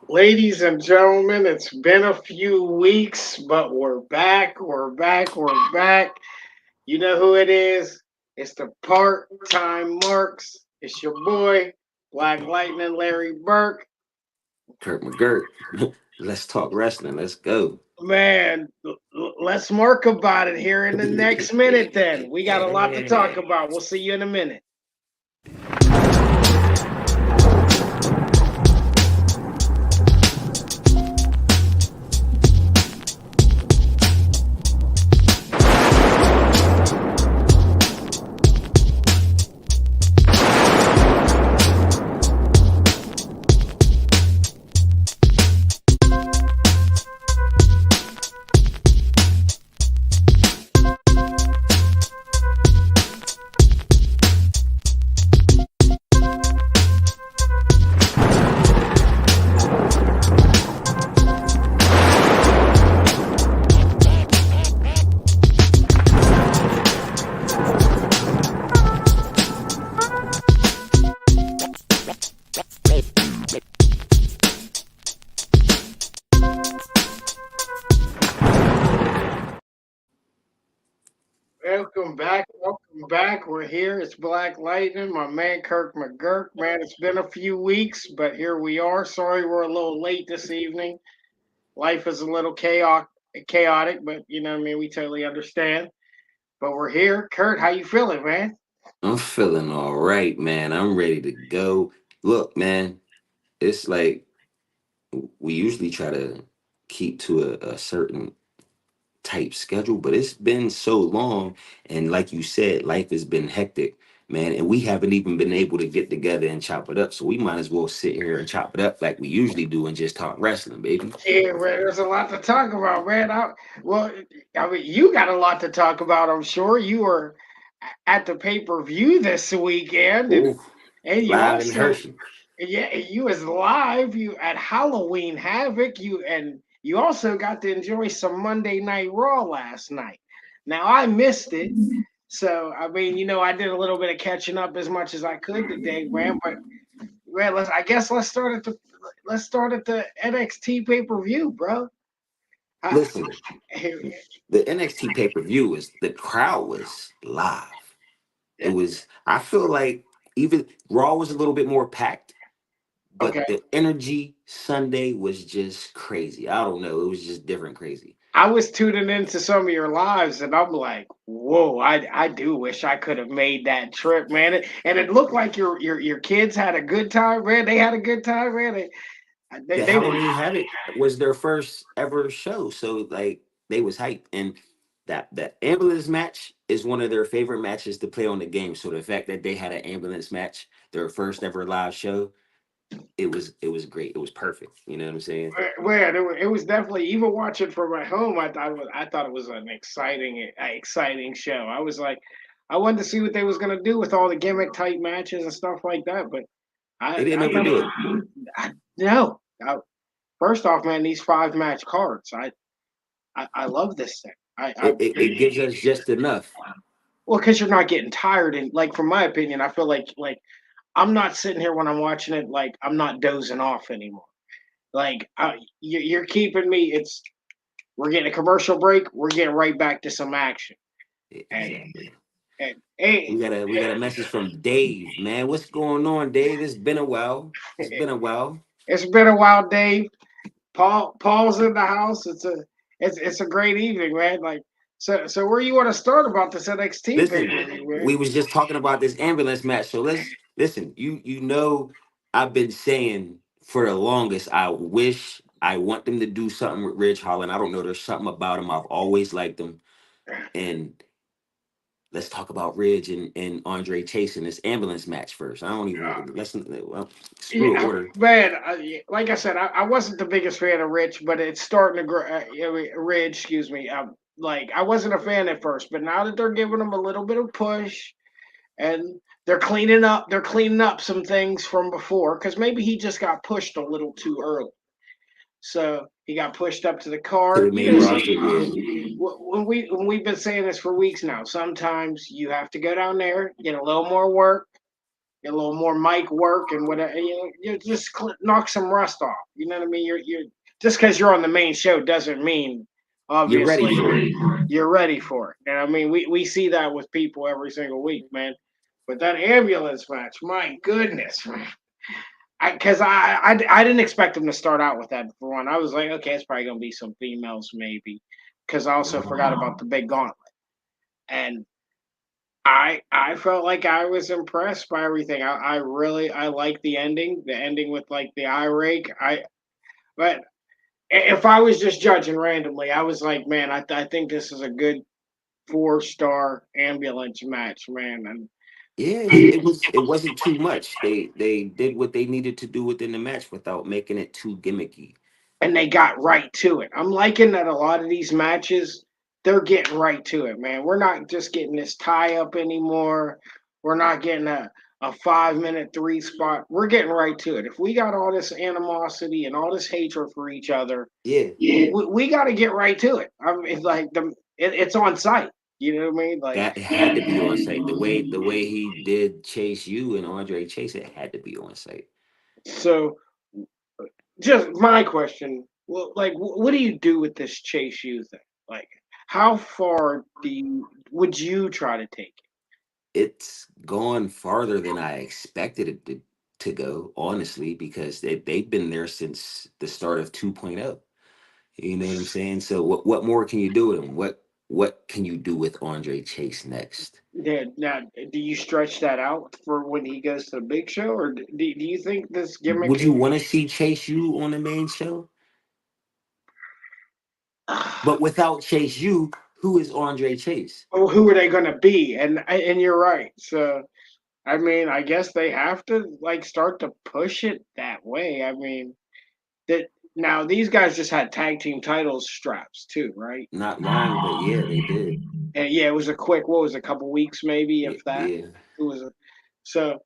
Ladies and gentlemen, it's been a few weeks, but we're back. We're back. We're back. You know who it is? It's the part time marks. It's your boy, Black Lightning Larry Burke. Kurt McGirt. Let's talk wrestling. Let's go. Man, let's mark about it here in the next minute then. We got a lot to talk about. We'll see you in a minute. Welcome back. Welcome back. We're here. It's Black Lightning, my man Kirk McGurk. Man, it's been a few weeks, but here we are. Sorry we're a little late this evening. Life is a little chaotic, but you know what I mean, we totally understand. But we're here. Kurt, how you feeling, man? I'm feeling all right, man. I'm ready to go. Look, man, it's like we usually try to keep to a certain type schedule, but it's been so long. And like you said, life has been hectic, man. And we haven't even been able to get together and chop it up. So we might as well sit here and chop it up like we usually do and just talk wrestling, baby. Yeah, man, there's a lot to talk about, man. Well, I mean, you got a lot to talk about, I'm sure. You were at the pay-per-view this weekend, and Ooh, and you live in also, Hershey. yeah, you was live. You at Halloween Havoc. You also got to enjoy some Monday Night Raw last night. Now I missed it, so I mean, I did a little bit of catching up as much as I could today, man. But man, let's start at the NXT pay-per-view, bro. I, Listen, the NXT pay per view was the crowd was live. It was. I feel like even Raw was a little bit more packed, okay. but the energy Sunday was just crazy. I don't know. It was just different crazy. I was tuning into some of your lives, and I'm like, whoa! I do wish I could have made that trip, man. And it looked like your kids had a good time, man. They had a good time, man. The They were Halloween Havoc was their first ever show, so like they was hyped. And that ambulance match is one of their favorite matches to play on the game. So the fact that they had an ambulance match, their first ever live show, it was great. It was perfect. You know what I'm saying? man. It was definitely, even watching from my home. I thought it was an exciting show. I was like, I wanted to see what they was gonna do with all the gimmick type matches and stuff like that. But They I didn't I overdo never it. I, no. First off, man, these 5 match cards. I love this thing. It gives us just enough. Well, because you're not getting tired, and like from my opinion, I feel like I'm not sitting here when I'm watching it, like I'm not dozing off anymore. Like you're keeping me. We're getting a commercial break. We're getting right back to some action. And Exactly. and hey, We got a message from Dave, man. What's going on, Dave? It's been a while. It's been a while. it's been a while, Dave. Paul's in the house. It's a great evening, man. Like so where you want to start about this NXT pay Listen, per view, man? we was just talking about this ambulance match. So let's listen. You know, I've been saying for the longest, I wish I want them to do something with Ridge Holland. I don't know. There's something about him. I've always liked him. And let's talk about Ridge and Andre Chase in this ambulance match first. I don't even let's well, screw it, Yeah, order. man. Like I said, I wasn't the biggest fan of Rich, but it's starting to grow. Ridge, excuse me. Like I wasn't a fan at first, but now that they're giving him a little bit of push and they're cleaning up some things from before because maybe he just got pushed a little too early. So he got pushed up to the To card. the main roster. Yeah. When we've been saying this for weeks now, sometimes you have to go down there, get a little more work, get a little more mic work and whatever. You just knock some rust off. You know what I mean? You're just because you're on the main show doesn't mean You're ready obviously for it. you're ready for it. And I mean, we see that with people every single week, man. But that ambulance match, my goodness, man. Because I didn't expect them to start out with that for one. I was like, okay, it's probably gonna be some females maybe, because I also forgot about the big gauntlet, and I felt like I was impressed by everything. I really I like the ending with like the eye rake. But if I was just judging randomly, I was like, man, I think this is a good 4-star ambulance match, man, Yeah, it wasn't too much. They did what they needed to do within the match without making it too gimmicky. and they got right to it. I'm liking that a lot of these matches, they're getting right to it, man. We're not just getting this tie up anymore. We're not getting a 5 minute three spot. We're getting right to it. If we got all this animosity and all this hatred for each other, Yeah, we got to get right to it. I mean, it's like it's on site. You know what I mean? Like, that had to be on site. The way he did Chase U and Andre Chase, it had to be on site. so just my question, well, like, what do you do with this Chase U thing? Like, how far would you try to take it? It's gone farther than I expected it to go, honestly, because they've been there since the start of 2.0. You know what I'm saying? So what more can you do with him? What can you do with Andre Chase next? Yeah, now, do you stretch that out for when he goes to the big show, or do you think this gimmick Would you can? want to see Chase U on the main show? But without Chase U, who is Andre Chase? Oh, who are they going to be? And you're right. So I mean, I guess they have to like start to push it that way. I mean, that now these guys just had tag team titles straps too, right? Not long, but yeah, they did. And yeah, it was a quick. What was it, a couple weeks maybe, if Yeah, that. yeah. It was so.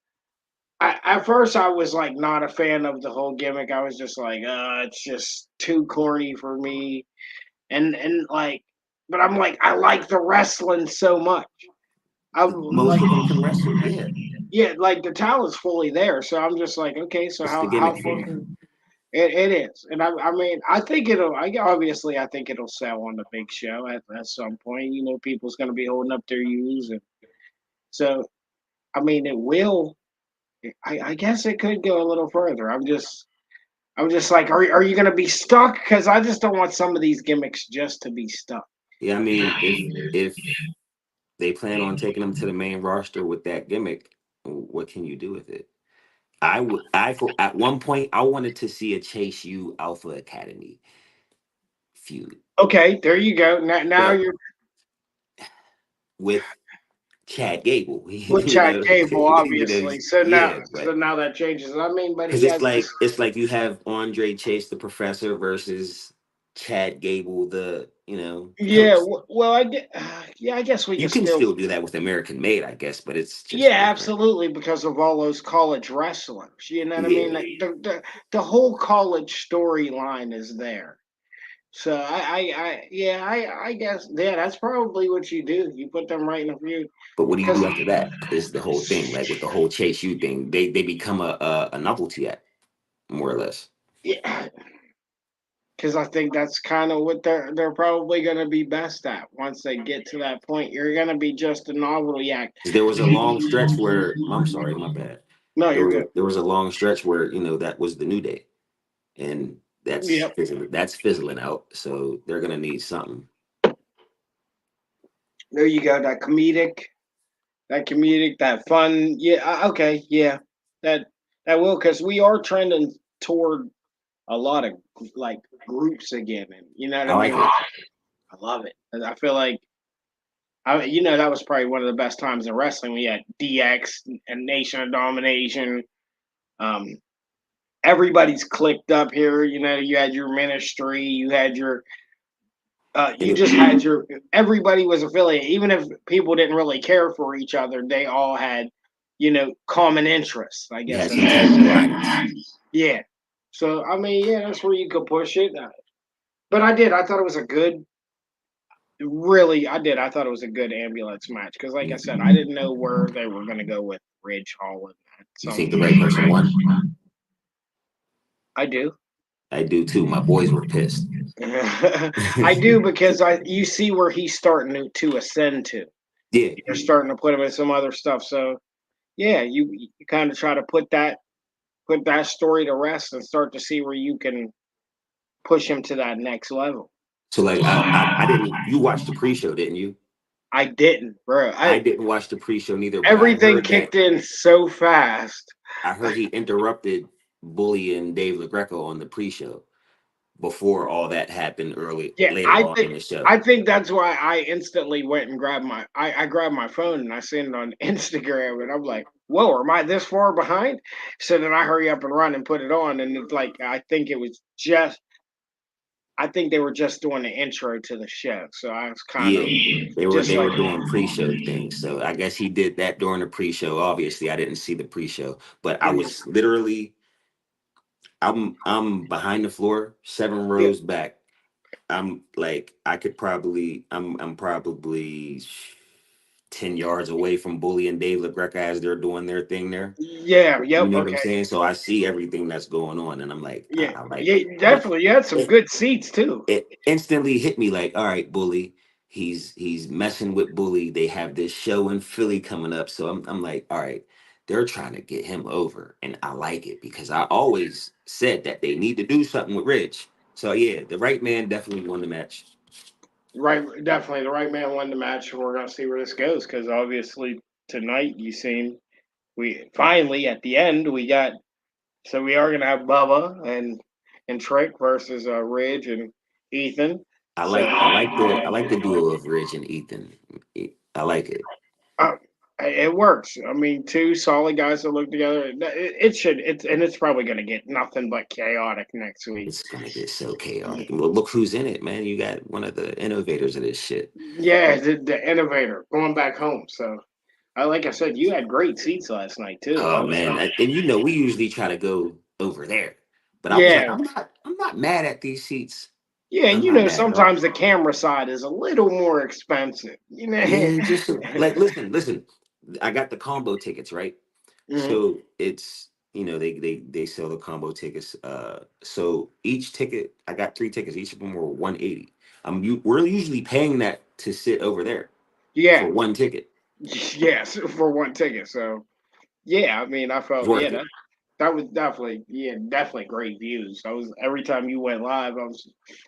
At first, I was like not a fan of the whole gimmick. I was just like, it's just too corny for me. And like, but I'm like, I like the wrestling so much. I'm Most like, of them can wrestle. Yeah, yeah, like the talent's fully there. So I'm just like, okay, so it's the how gimmick. far can it is? And I mean, I think it'll. Obviously, I think it'll sell on the big show at some point. You know, people's going to be holding up their U's, and so I mean, it will. I guess it could go a little further. I'm just like, are you going to be stuck? Because I just don't want some of these gimmicks just to be stuck. Yeah, I mean, if they plan on taking them to the main roster with that gimmick, what can you do with it? At one point I wanted to see a Chase U Alpha Academy feud, Okay, there you go. Now but you're with Chad Gable, with Chad Gable, you know, obviously. So yeah, but now that changes. I mean, but because he has this. it's like you have Andre Chase the Professor versus Chad Gable the Yeah, coach. well, yeah, I guess we You could can still. still do that with American Made, I guess, but it's Yeah, just different. absolutely, because of all those college wrestlers. You know what I mean? Yeah, Like the whole college storyline is there. So yeah, I guess yeah, that's probably what you do. You put them right in a feud but what do you because do after that? Is the whole thing like with the whole Chase U thing? They become a novelty act, more or less. yeah, because I think that's kind of what they're probably going to be best at once they get to that point. You're going to be just a novelty act. 'Cause there was a long stretch where I'm sorry, my bad. No, you're good. There was a long stretch where that was the New Day, and Yep. that's fizzling out. So they're gonna need something. There you go. That comedic, that fun. Yeah. Okay. Yeah. That that will because we are trending toward a lot of like groups again, and you know what I I like mean. it. I love it. And I feel like that was probably one of the best times in wrestling. We had DX and Nation of Domination. Um, everybody's clicked up here. You know, you had your ministry, you had your And you just had your everybody was affiliated. Even if people didn't really care for each other, they all had, common interests. I you guess had that's some what type of alliance. yeah. So I mean, yeah, that's where you could push it. But I did. I thought it was a good. Really, I did. I thought it was a good ambulance match because, like I said, Mhm. I didn't know where they were going to go with Ridge Holland. at You some think the point. right person won? I do. I do too. My boys were pissed. I do because I you see where he's starting to ascend to. Yeah. You're starting to put him in some other stuff. So yeah, you kind of try to put that story to rest and start to see where you can push him to that next level. So like I didn't. You watched the pre-show, didn't you? I didn't, bro. I I didn't watch the pre-show neither, but Everything kicked in so fast. I heard he interrupted Bully and Dave LaGreca on the pre-show before all that happened early Yeah, later on in the show. I think that's why I instantly went and I grabbed my phone and I seen it on Instagram and I'm like, whoa, am I this far behind? So then I hurry up and run and put it on and it's like I think they were just doing the intro to the show. So I was kind of Yeah, they were just they like, were doing pre-show things. So I guess he did that during the pre-show. Obviously, I didn't see the pre-show, but I mhm, was literally I'm behind the floor, seven yeah, rows back. I'm like I could probably I'm probably 10 yards away from Bully and Dave LaGreca as they're doing their thing there. yeah, You yep, know what I'm okay. saying? So I see everything that's going on, and I'm like, Yeah, I like, yeah, but definitely. You had some it good seats too. it instantly hit me like, all right, Bully, he's messing with Bully. They have this show in Philly coming up, so I'm like, all right, they're trying to get him over, and I like it because I always said that they need to do something with Rich. So yeah, the right man definitely won the match. Right, definitely. The right man won the match. We're gonna see where this goes because obviously tonight you seen we finally at the end we got so we are gonna have Bubba and Trick versus Ridge and Ethan. So I like the duo of Rich and Ethan. I like it. uh, it works. I mean, two solid guys that look together. It should. It's probably gonna get nothing but chaotic next week. It's gonna get so chaotic. Well, look who's in it, man. You got one of the innovators of this shit. Yeah, the innovator going back home. So like I said, you had great seats last night too. I Oh was man, and you know we usually try to go over there, but I was like, yeah, I'm not mad at these seats. yeah. I'm You not know, mad at all. sometimes the camera side is a little more expensive. You know. Yeah, just like listen. I got the combo tickets, right? Mhm. So it's they sell the combo tickets. So each ticket, I got three tickets. Each of them were 180. We're usually paying that to sit over there Yeah. for one ticket. Yes, for one ticket. So yeah, I mean, I It's felt worth it. that was definitely great views. I was every time you went live,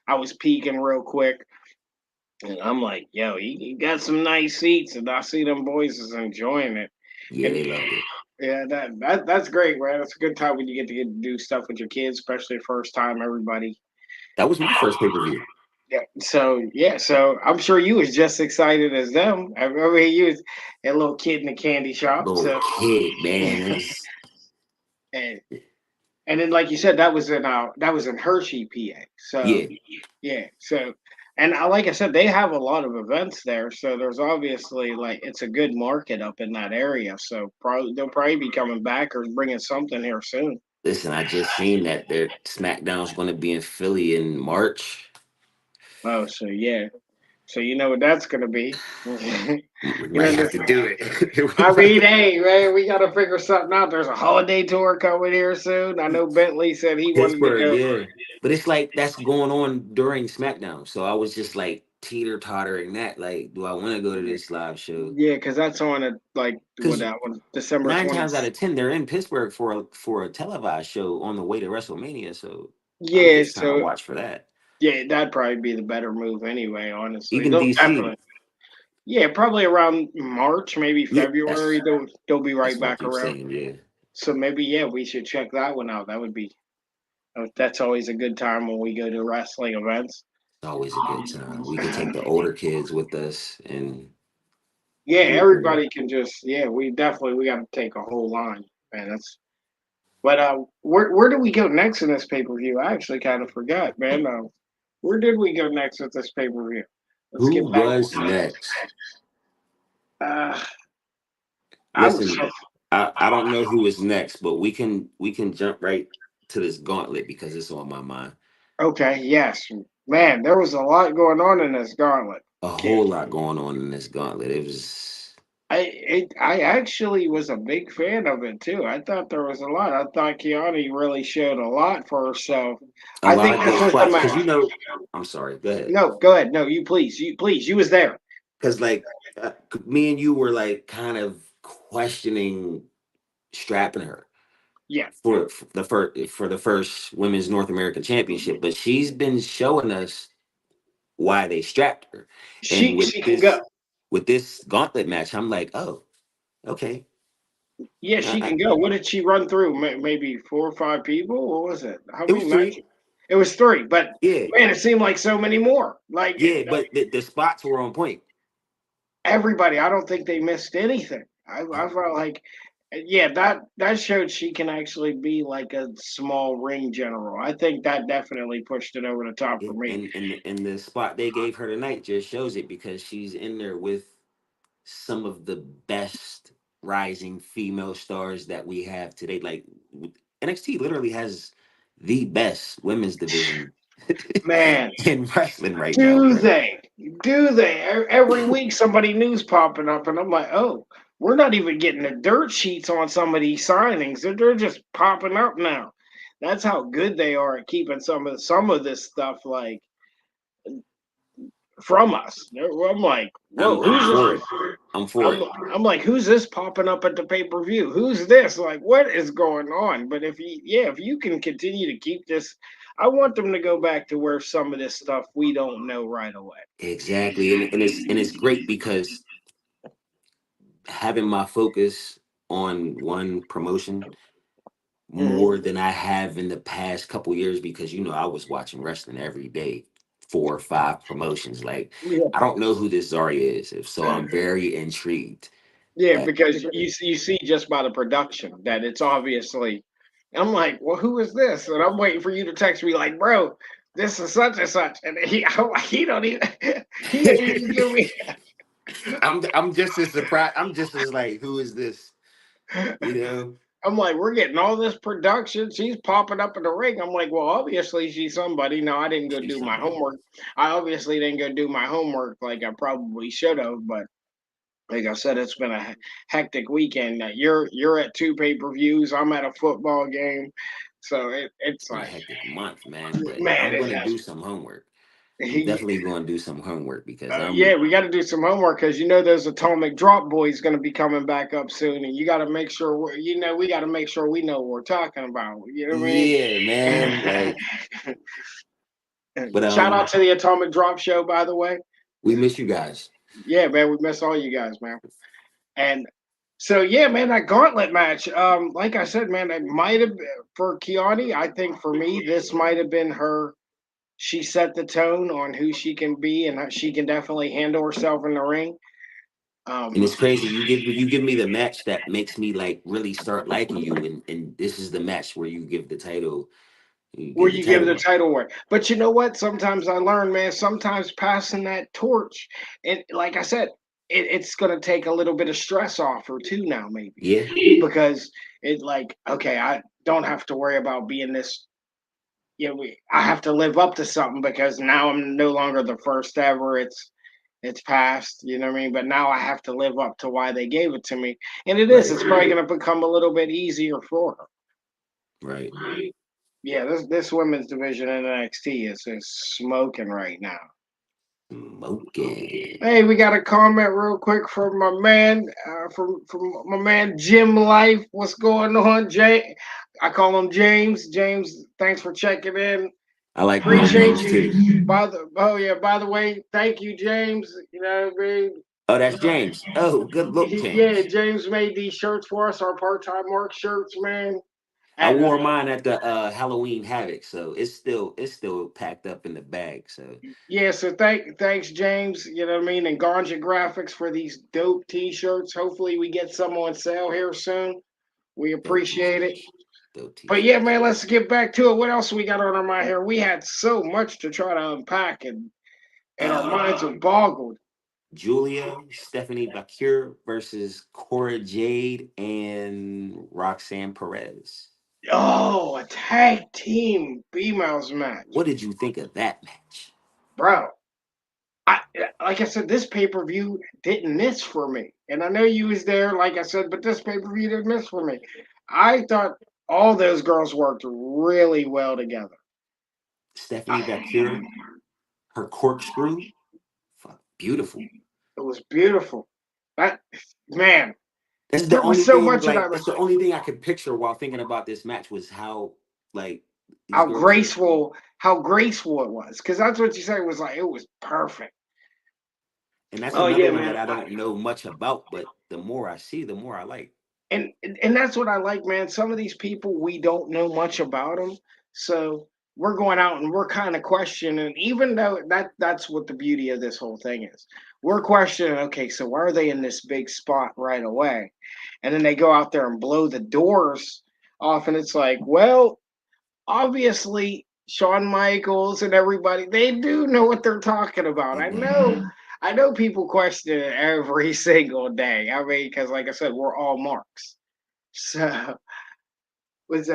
I was peeking real quick, and I'm like, yo, he got some nice seats, and I see them boys is enjoying it, Yeah, and they loved it. yeah, that's great, man. It's a good time when you get to do stuff with your kids, especially first time everybody. That was my first pay-per-view. Yeah. So yeah. So I'm sure you was just excited as them. I mean, you was a little kid in the candy shop. Little So kid, man. It was and and then like you said, that was in Hershey, PA. So yeah. yeah. So and like I said, they have a lot of events there. So there's obviously like it's a good market up in that area. So probably they'll probably be coming back or bringing something here soon. Listen, I just seen that their SmackDown's going to be in Philly in March. Oh, so yeah. So you know what that's gonna be. We You might know, have to do it. We I might mean, have- hey, man, we got to figure something out. There's a holiday tour coming here soon. I know Bentley said he wanted to Pittsburgh, go. yeah. But it's like that's going on during SmackDown. So I was just like teeter tottering that. Like, do I want to go to this live show? Yeah, because that's on a like what Because that one December nine 20th. times out of ten, they're in Pittsburgh for a televised show on the way to WrestleMania. So I was Yeah, just trying to so watch for that. yeah, that'd probably be the better move anyway. Honestly, Even they'll DC. definitely. Yeah, probably around March, maybe Yeah, February. They'll be right that's what I back keep around. saying. Yeah. So maybe yeah, we should check that one out. That would be that's always a good time when we go to wrestling events. It's always a good time. We could take the older kids with us and Yeah, do it there. everybody can just yeah. We got to take a whole line, man. That's but where do we go next in this pay per view? I actually kind of forgot, man. Where did we go next with this pay per view? Let's Who get back. was next? Uh, I was Listen, I don't know who is next, but we can jump right to this gauntlet because it's on my mind. okay. Yes, man. There was a lot going on in this gauntlet. A Kid. whole lot going on in this gauntlet. It was. I actually was a big fan of it too. I thought there was a lot. I thought Keanu really showed a lot for herself. A I lot think of this good was the spots because match. you know. I'm sorry. Go ahead. No, go ahead. No, you please. You please. You was there. Because like me and you were like kind of questioning strapping her Yeah. for the first women's North American Championship, but she's been showing us why they strapped her, and She can go. with this gauntlet match, I'm like, oh, okay, Yeah, she I, can go. What did she run through? Maybe 4 or 5 people? What was it? How it many was three. matches? It was three, but Yeah, man, it seemed like so many more. Like yeah, but the spots were on point. everybody, I don't think they missed anything. I No, felt like, yeah, that showed she can actually be like a small ring general. I think that definitely pushed it over the top yeah, for me. and the spot they gave her tonight just shows it because she's in there with some of the best rising female stars that we have today. Like NXT literally has the best women's division Man, in wrestling right now, do bro. they? Do they? Every week somebody news popping up, and I'm like, oh, we're not even getting the dirt sheets on some of these signings. They're just popping up now. That's how good they are at keeping some of this stuff like from us. I'm like, whoa, I'm who's for this? it. I'm for I'm it. I'm like, who's this popping up at the pay per view? Who's this? Like, what is going on? But if you can continue to keep this, I want them to go back to where some of this stuff we don't know right away. Exactly. And it's great because having my focus on one promotion Hmm. more than I have in the past couple years because you know I was watching wrestling every day, 4 or 5 promotions. Like Yeah. I don't know who this Zarya is, if so I'm very intrigued. Yeah, Uh, because you see just by the production that it's obviously. I'm like, well, who is this? And I'm waiting for you to text me like, bro, this is such and such, and I'm like, he don't even he ain't even give me. I'm just as surprised. I'm just as like, who is this? You know, I'm like, we're getting all this production. She's popping up in the ring. I'm like, well, obviously she's somebody. No, I didn't go she's do my somebody. homework. I obviously didn't go do my homework like I probably should have. But like I said, it's been a hectic weekend. You're at 2 pay-per-views. I'm at a football game, so It's it's been a like, hectic month, man. But man, I'm it gonna has. do some homework. I'm definitely gonna do some homework because Yeah, I'm we got to do some homework because those atomic drop boys going to be coming back up soon, and you got to make sure we got to make sure we know what we're talking about. You know what yeah, man. I Like, mean? but Shout out to the Atomic Drop Show, by the way. we miss you guys. Yeah, man, we miss all you guys, man. And so, yeah, man, that gauntlet match. Like I said, man, it might have been for Kiani. I think for me, this might have been her. She set the tone on who she can be, and how she can definitely handle herself in the ring. And Um, it's crazy. You give me the match that makes me like really start liking you, and this is the match where you give the title. You where give the you give title the away. title away. But you know what? Sometimes I learn, man, sometimes passing that torch, and like I said, it's going to take a little bit of stress off her too now, maybe. Yeah, Because it's like, okay, I don't have to worry about being this. I have to live up to something because now I'm no longer the first ever. It's past, you know what I mean? But now I have to live up to why they gave it to me. And it is, right, it's probably going to become a little bit easier for her. right. Yeah, this women's division in NXT is smoking right now. Smoking. Hey, we got a comment real quick from my man, from my man Jim Life. What's going on, Jay? I call him James. James, thanks for checking in. I like my Appreciate names too. you. By the way, thank you, James. You know what I mean? Oh, that's James. Oh, good look, Yeah, James. James made these shirts for us, our part-time work shirts, man. I And wore mine at the Halloween Havoc, so it's still packed up in the bag. So yeah, so thanks, James. You know what I mean? And Ganja Graphics for these dope t-shirts. Hopefully we get some on sale here soon. We dope appreciate it. t-shirts, dope But yeah, t-shirts. man, let's get back to it. What else we got on our mind here? We had so much to try to unpack, and our Uh, minds are boggled. Julia, Stephanie Bakure versus Cora Jade and Roxanne Perez. Oh, a tag team females match, What did you think of that match? bro. I like I said, this pay per view didn't miss for me, and I know you was there, like I said, but this pay per view didn't miss for me. I thought all those girls worked really well together. Stephanie I- Vacura, her corkscrew, fuck, beautiful. It was beautiful. That man, That's the there was only so thing. much of Like, that. that's the only thing I could picture while thinking about this match was how like these How girls are. graceful, how graceful it was, because that's what you said was like it was perfect. And that's Oh another yeah, one that man. I don't know much about, but the more I see, the more I like. And that's what I like, man. Some of these people we don't know much about them, so we're going out and we're kind of questioning. Even though that's what the beauty of this whole thing is, we're questioning. Okay, so why are they in this big spot right away? And then they go out there and blow the doors off, and it's like, well, obviously Shawn Michaels and everybody they do know what they're talking about. Exactly. I know people question it every single day. I mean, because like I said, we're all marks. So was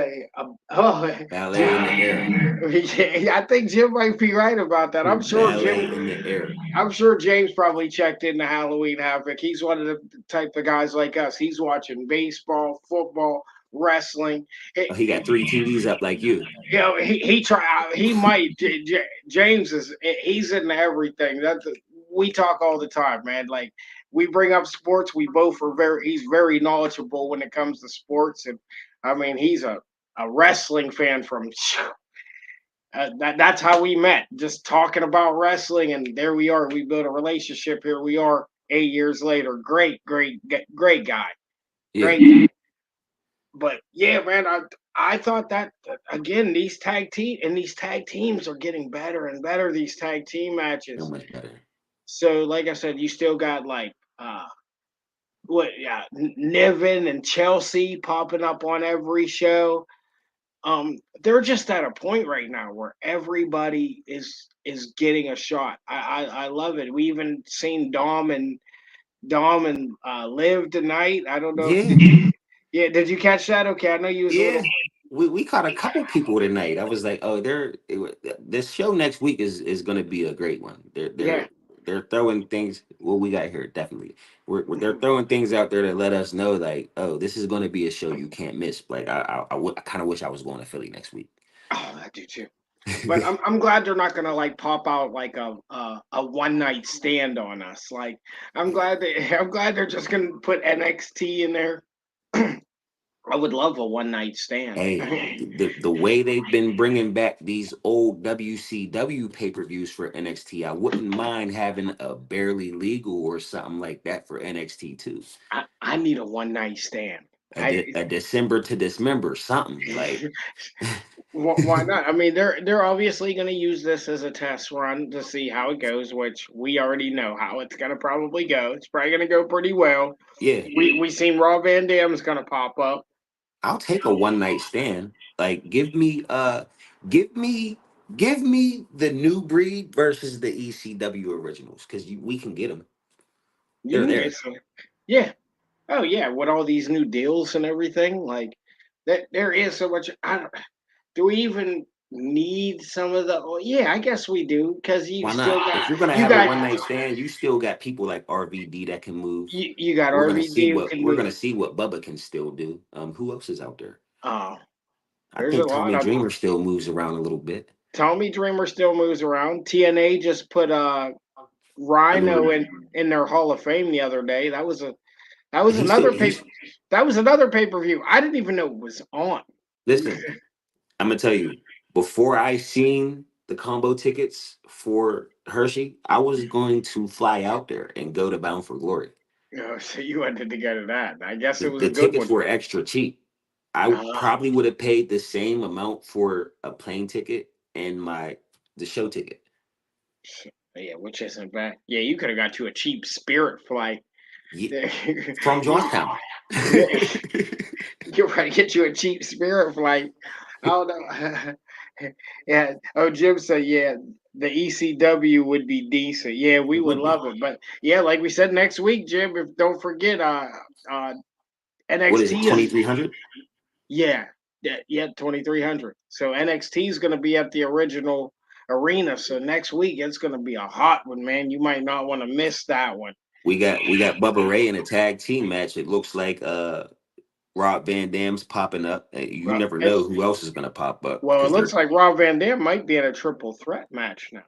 oh Ballet in the air. yeah, I think Jim might be right about that. Ballet in the air. I'm sure James probably checked into Halloween Havoc. He's one of the type of guys like us. He's watching baseball, football, wrestling. Oh, he got three TVs up like you. You know, he try he might James is he's into everything. That's we talk all the time, man. Like we bring up sports. We both are he's very knowledgeable when it comes to sports, and I mean he's a wrestling fan from. That's how we met, just talking about wrestling, and there we are. We built a relationship. Here we are, 8 years later. Great guy, Yeah. great. But yeah, man, I thought that again. These tag teams are getting better and better. These tag team So matches. much better. So, like I said, you still got like what? Yeah, Niven and Chelsea popping up on every show. They're just at a point right now where everybody is getting a shot. I love it. We even seen Dom and Live tonight. I don't know if Yeah. yeah, did you catch that? Okay, I know you was a little Yeah. We caught a couple people tonight. I was like, oh, this show next week is going to be a great one. yeah. They're throwing things. What we got here, definitely. They're throwing things out there to let us know, like, oh, this is going to be a show you can't miss. Like, I kind of wish I was going to Philly next week. Oh, I do too. But I'm glad they're not gonna like pop out like a one night stand on us. Like I'm glad they're just gonna put NXT in there. I would love a one night stand. Hey, the way they've been bringing back these old WCW pay-per-views for NXT, I wouldn't mind having a barely legal or something like that for NXT too. I need a one night stand. I A December to dismember, something like. why not? I mean, they're obviously going to use this as a test run to see how it goes, which we already know how it's going to probably go. It's probably going to go pretty well. Yeah, We seen Rob Van Dam's going to pop up. I'll take a one night stand. Like, give me give me the new breed versus the ECW originals, because we can get them. You They're can get there. some, yeah. Oh yeah, with all these new deals and everything, like that, there is so much. I don't, do we even need some of the? Oh, yeah, I guess we do because Why not? If you're gonna you have a got one night stand, you still got people like RVD that can move. you got RVD who can We're move. gonna see what Bubba can still do. Who else is out there? Oh, I there's a think lot Tommy of Dreamer still moves around a little bit. Tommy Dreamer still moves around. TNA just put I Rhino mean, in their Hall of Fame the other day. That was he's still another he's that was another pay per view. I didn't even know it was on. listen. I'm gonna tell you. Before I seen the combo tickets for Hershey, I was going to fly out there and go to Bound for Glory. Oh, so you wanted to go to that. I guess it was a The good tickets one. were extra cheap. I Uh, probably would have paid the same amount for a plane ticket and the show ticket. yeah, which isn't bad. Yeah, you could have got you a cheap Spirit flight. Yeah, Yeah, from Georgetown. you're right. Get you a cheap Spirit flight. I don't know. Yeah. Oh, Jim said, yeah, the ECW would be decent. Yeah, we It would would be. love it. But yeah, like we said, next week, Jim, if don't forget, uh, What is it? NXT is 2,300. yeah, yeah, 2300. So NXT is going to be at the original arena. So next week it's gonna be a hot one, man. You might not want to miss that one. We got Bubba Ray in a tag team match. It looks like Rob Van Dam's popping up. You Well, never know who else is gonna pop up well, it because looks like Rob Van Dam might be in a triple threat match now.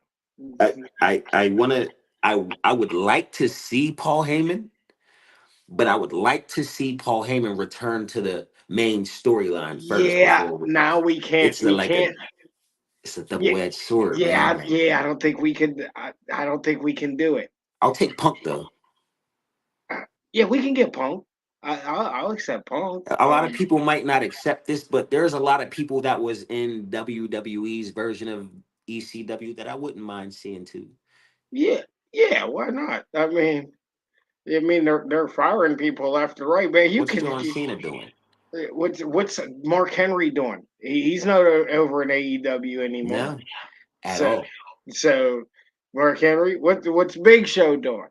I wanna I would like to see Paul Heyman, but I would like to see Paul Heyman return to the main storyline first Yeah, before now we can't. it's We like a can't. it's a Yeah, double edged sword, man. yeah, Like yeah. I don't think we could. I don't think we can do it. I'll take Punk though. Yeah, we can get Punk. I'll accept Punk. A lot of people might not accept this, but there's a lot of people that was in WWE's version of ECW that I wouldn't mind seeing too. Yeah, yeah. Why not? I mean, they're firing people left and right, man. You What's can. John Cena doing? What's Mark Henry doing? He's not over in AEW anymore. No, at So all. so Mark Henry, what's Big Show doing?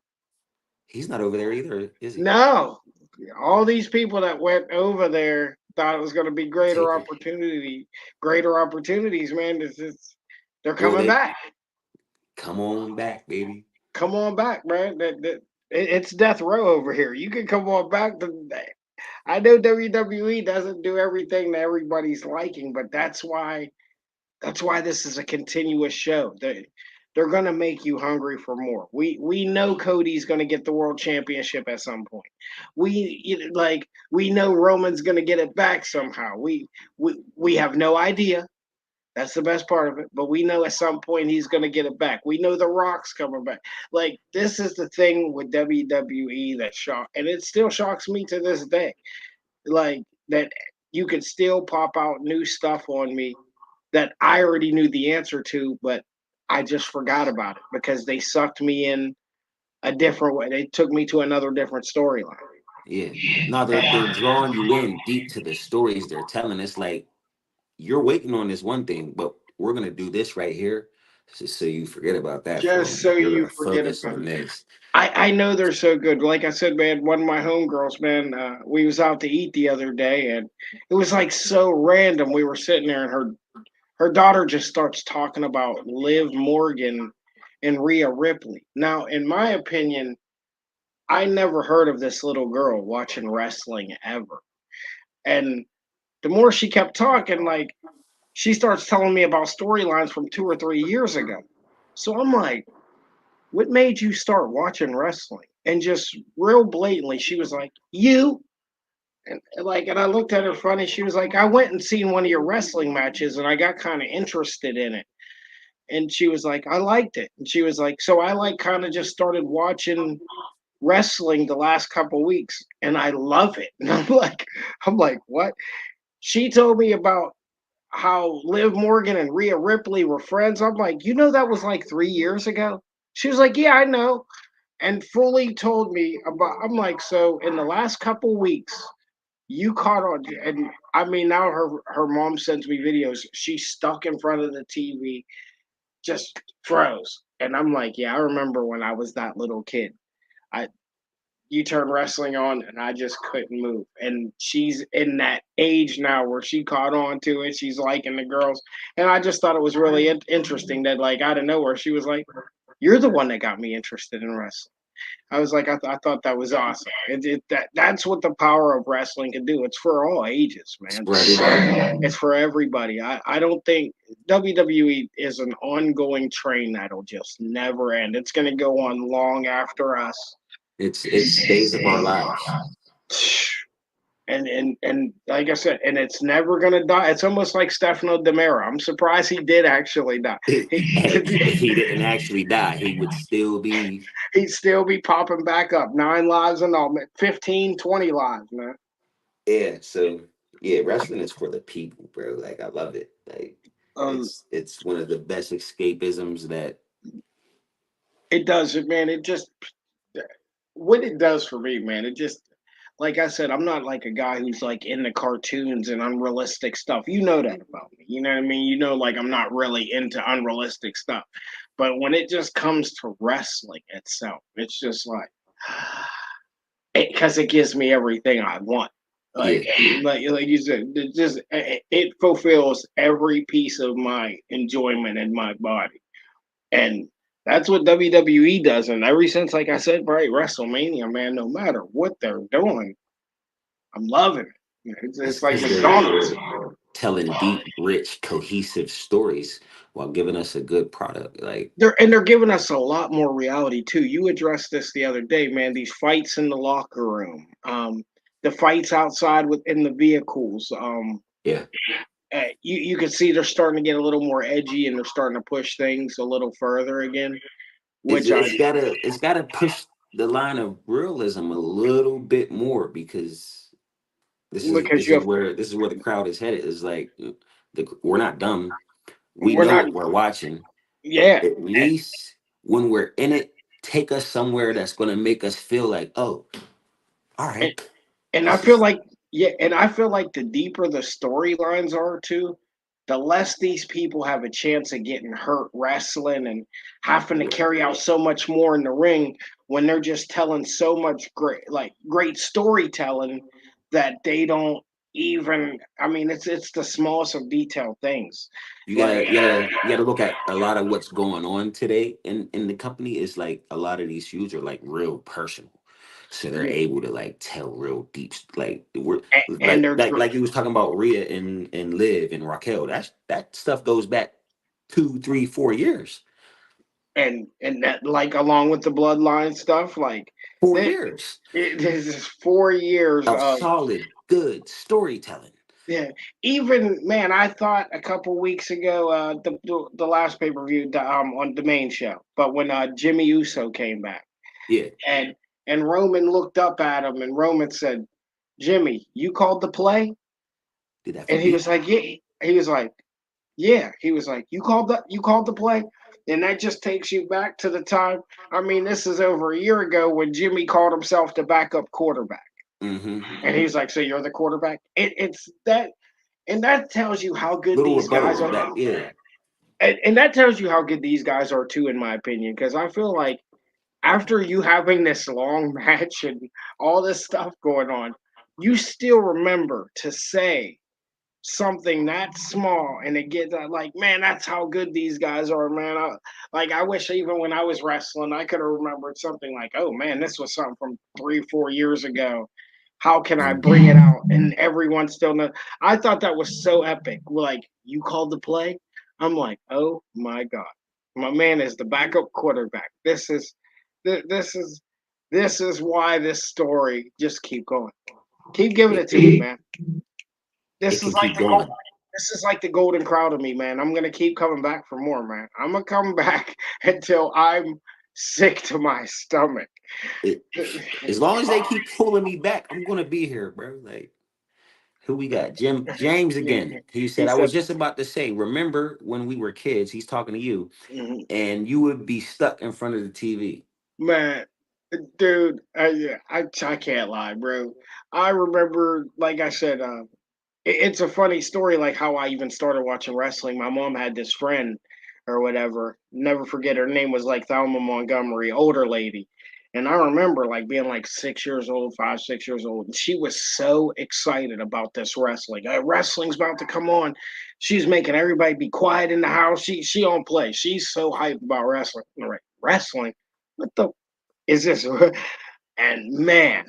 He's not over there either, is he? No, all these people that went over there thought it was going to be Taker. greater opportunities, man. They're Well, coming they back. come on back, baby. Come on back, man. It's death row over here. You can come on back. I know WWE doesn't do everything that everybody's liking, but that's why this is a continuous show. They're gonna make you hungry for more. We know Cody's gonna get the world championship at some point. We know Roman's gonna get it back somehow. We have no idea. That's the best part of it. But we know at some point he's gonna get it back. We know The Rock's coming back. Like this is the thing with WWE that and it still shocks me to this day. Like that you could still pop out new stuff on me that I already knew the answer to, but I just forgot about it because they sucked me in a different way. They took me to another different storyline. Yeah. No, they're drawing you in deep to the stories they're telling. It's like you're waiting on this one thing, but we're gonna do this right here, so you forget about that for a Just so moment. You're you gonna forget focus about on it. this. I know they're so good. Like I said, man, one of my homegirls, man, we was out to eat the other day, and it was like so random. We were sitting there, and her daughter just starts talking about Liv Morgan and Rhea Ripley. Now, in my opinion, I never heard of this little girl watching wrestling ever. And the more she kept talking, like she starts telling me about storylines from 2 or 3 years ago. So I'm like, what made you start watching wrestling? And just real blatantly, she was like, you. And I looked at her funny. She was like, I went and seen one of your wrestling matches and I got kind of interested in it. And she was like, I liked it. And she was like, so I like kind of just started watching wrestling the last couple weeks and I love it. And I'm like, what? She told me about how Liv Morgan and Rhea Ripley were friends. I'm like, that was like 3 years ago. She was like, yeah, I know. And fully told me about, I'm like, so in the last couple weeks, you caught on. And I mean, now her mom sends me videos. She's stuck in front of the TV, just froze. And I'm like, yeah, I remember when I was that little kid. I you turn wrestling on and I just couldn't move. And she's in that age now where she caught on to it. She's liking the girls. And I just thought it was really interesting that like out of nowhere she was like, "You're the one that got me interested in wrestling." I was like, I thought that was awesome. That's what the power of wrestling can do. It's for all ages, It's man. for everybody. It's for everybody. I don't think WWE is an ongoing train that'll just never end. It's going to go on long after us. It's days of our lives. And like I said, and it's never gonna die. It's almost like Stefano Demera. I'm surprised he did actually die. Hey, if he didn't actually die, he would still be. He'd still be popping back up. 9 lives and all, 15, 20 lives, man. Yeah. So yeah, wrestling is for the people, bro. Like I love it. Like Um, it's one of the best escapisms that. it does it, man. It just what it does for me, man. It just like I said, I'm not like a guy who's like into cartoons and unrealistic stuff. You know that about me. You know what I mean? Like I'm not really into unrealistic stuff. But when it just comes to wrestling itself, it's just like because it gives me everything I want. Like, Yeah. like you said, it fulfills every piece of my enjoyment in my body, and that's what WWE does. And ever since, like I said, right, WrestleMania, man, no matter what they're doing, I'm loving it. It's It's like because they're McDonald's. telling deep, rich, cohesive stories while giving us a good product. Like, They're giving us a lot more reality too. You addressed this the other day, man. These fights in the locker room, the fights outside within the vehicles. yeah, You can see they're starting to get a little more edgy and they're starting to push things a little further again, it's which I it's gotta push the line of realism a little bit more because because you have this is where the crowd is headed. Is like we're not dumb. We we're know not what we're watching. yeah At least when we're in it, take us somewhere that's gonna make us feel like, oh, all and, right, and I this feel is like yeah, and I feel like the deeper the storylines are too, the less these people have a chance of getting hurt wrestling and having to carry out so much more in the ring when they're just telling so much great storytelling that they don't even I mean it's the smallest of detailed things. you Like gotta you gotta you gotta look at a lot of what's going on today in the company. Is like a lot of these feuds are like real personal, so they're yeah, able to like tell real deep, like we're and they're like you was talking about Rhea and Liv and Raquel. That stuff goes back 2, 3, 4 years. and that like along with the bloodline stuff like 4 years this is 4 years of of solid good storytelling. yeah. Even man, I thought a couple weeks ago, the last pay per view on the main show, but when Jimmy Uso came back Yeah, and Roman looked up at him and Roman said, "Jimmy, you called the play," did that for and he me. was like, "Yeah." He was like, "Yeah." He was like, you called the play," and that just takes you back to the time. I mean, this is over a year ago when Jimmy called himself the backup quarterback, Mm-hmm. and he's like, "So you're the quarterback?" It's that and that tells you how good Little these guys rebuttal are. that, yeah. And that tells you how good these guys are too, in my opinion. Because I feel like after you having this long match and all this stuff going on, you still remember to say something that small, and it gets that like, man, that's how good these guys are, man. I wish even when I was wrestling, I could have remembered something like, oh man, this was something from 3, 4 years ago. How can I bring it out? And everyone still knows. I thought that was so epic. Like you called the play. I'm like, oh my god, my man is the backup quarterback. This is this is why this story just keep going. Keep giving it, it to me, man. it This can is like keep the gold. going. This is like the golden crown to me, man. I'm gonna keep coming back for more, man. I'm gonna come back until I'm sick to my stomach. It as long as they keep pulling me back, I'm gonna be here, bro. Like, who we got? James again. He He said, I said, was just about to say, remember when we were kids, he's talking to you, mhm, and you would be stuck in front of the TV. man, dude, yeah, I can't lie, bro. I remember, like I said, it's a funny story, like how I even started watching wrestling. My mom had this friend or whatever. Never forget her name was like Thelma Montgomery, older lady. And I remember like being like 6 years old, 5, 6 years old, and she was so excited about this wrestling. Wrestling's about to come on. She's making everybody be quiet in the house. She don't play. She's so hyped about wrestling. I'm like, wrestling? What the is this? And man,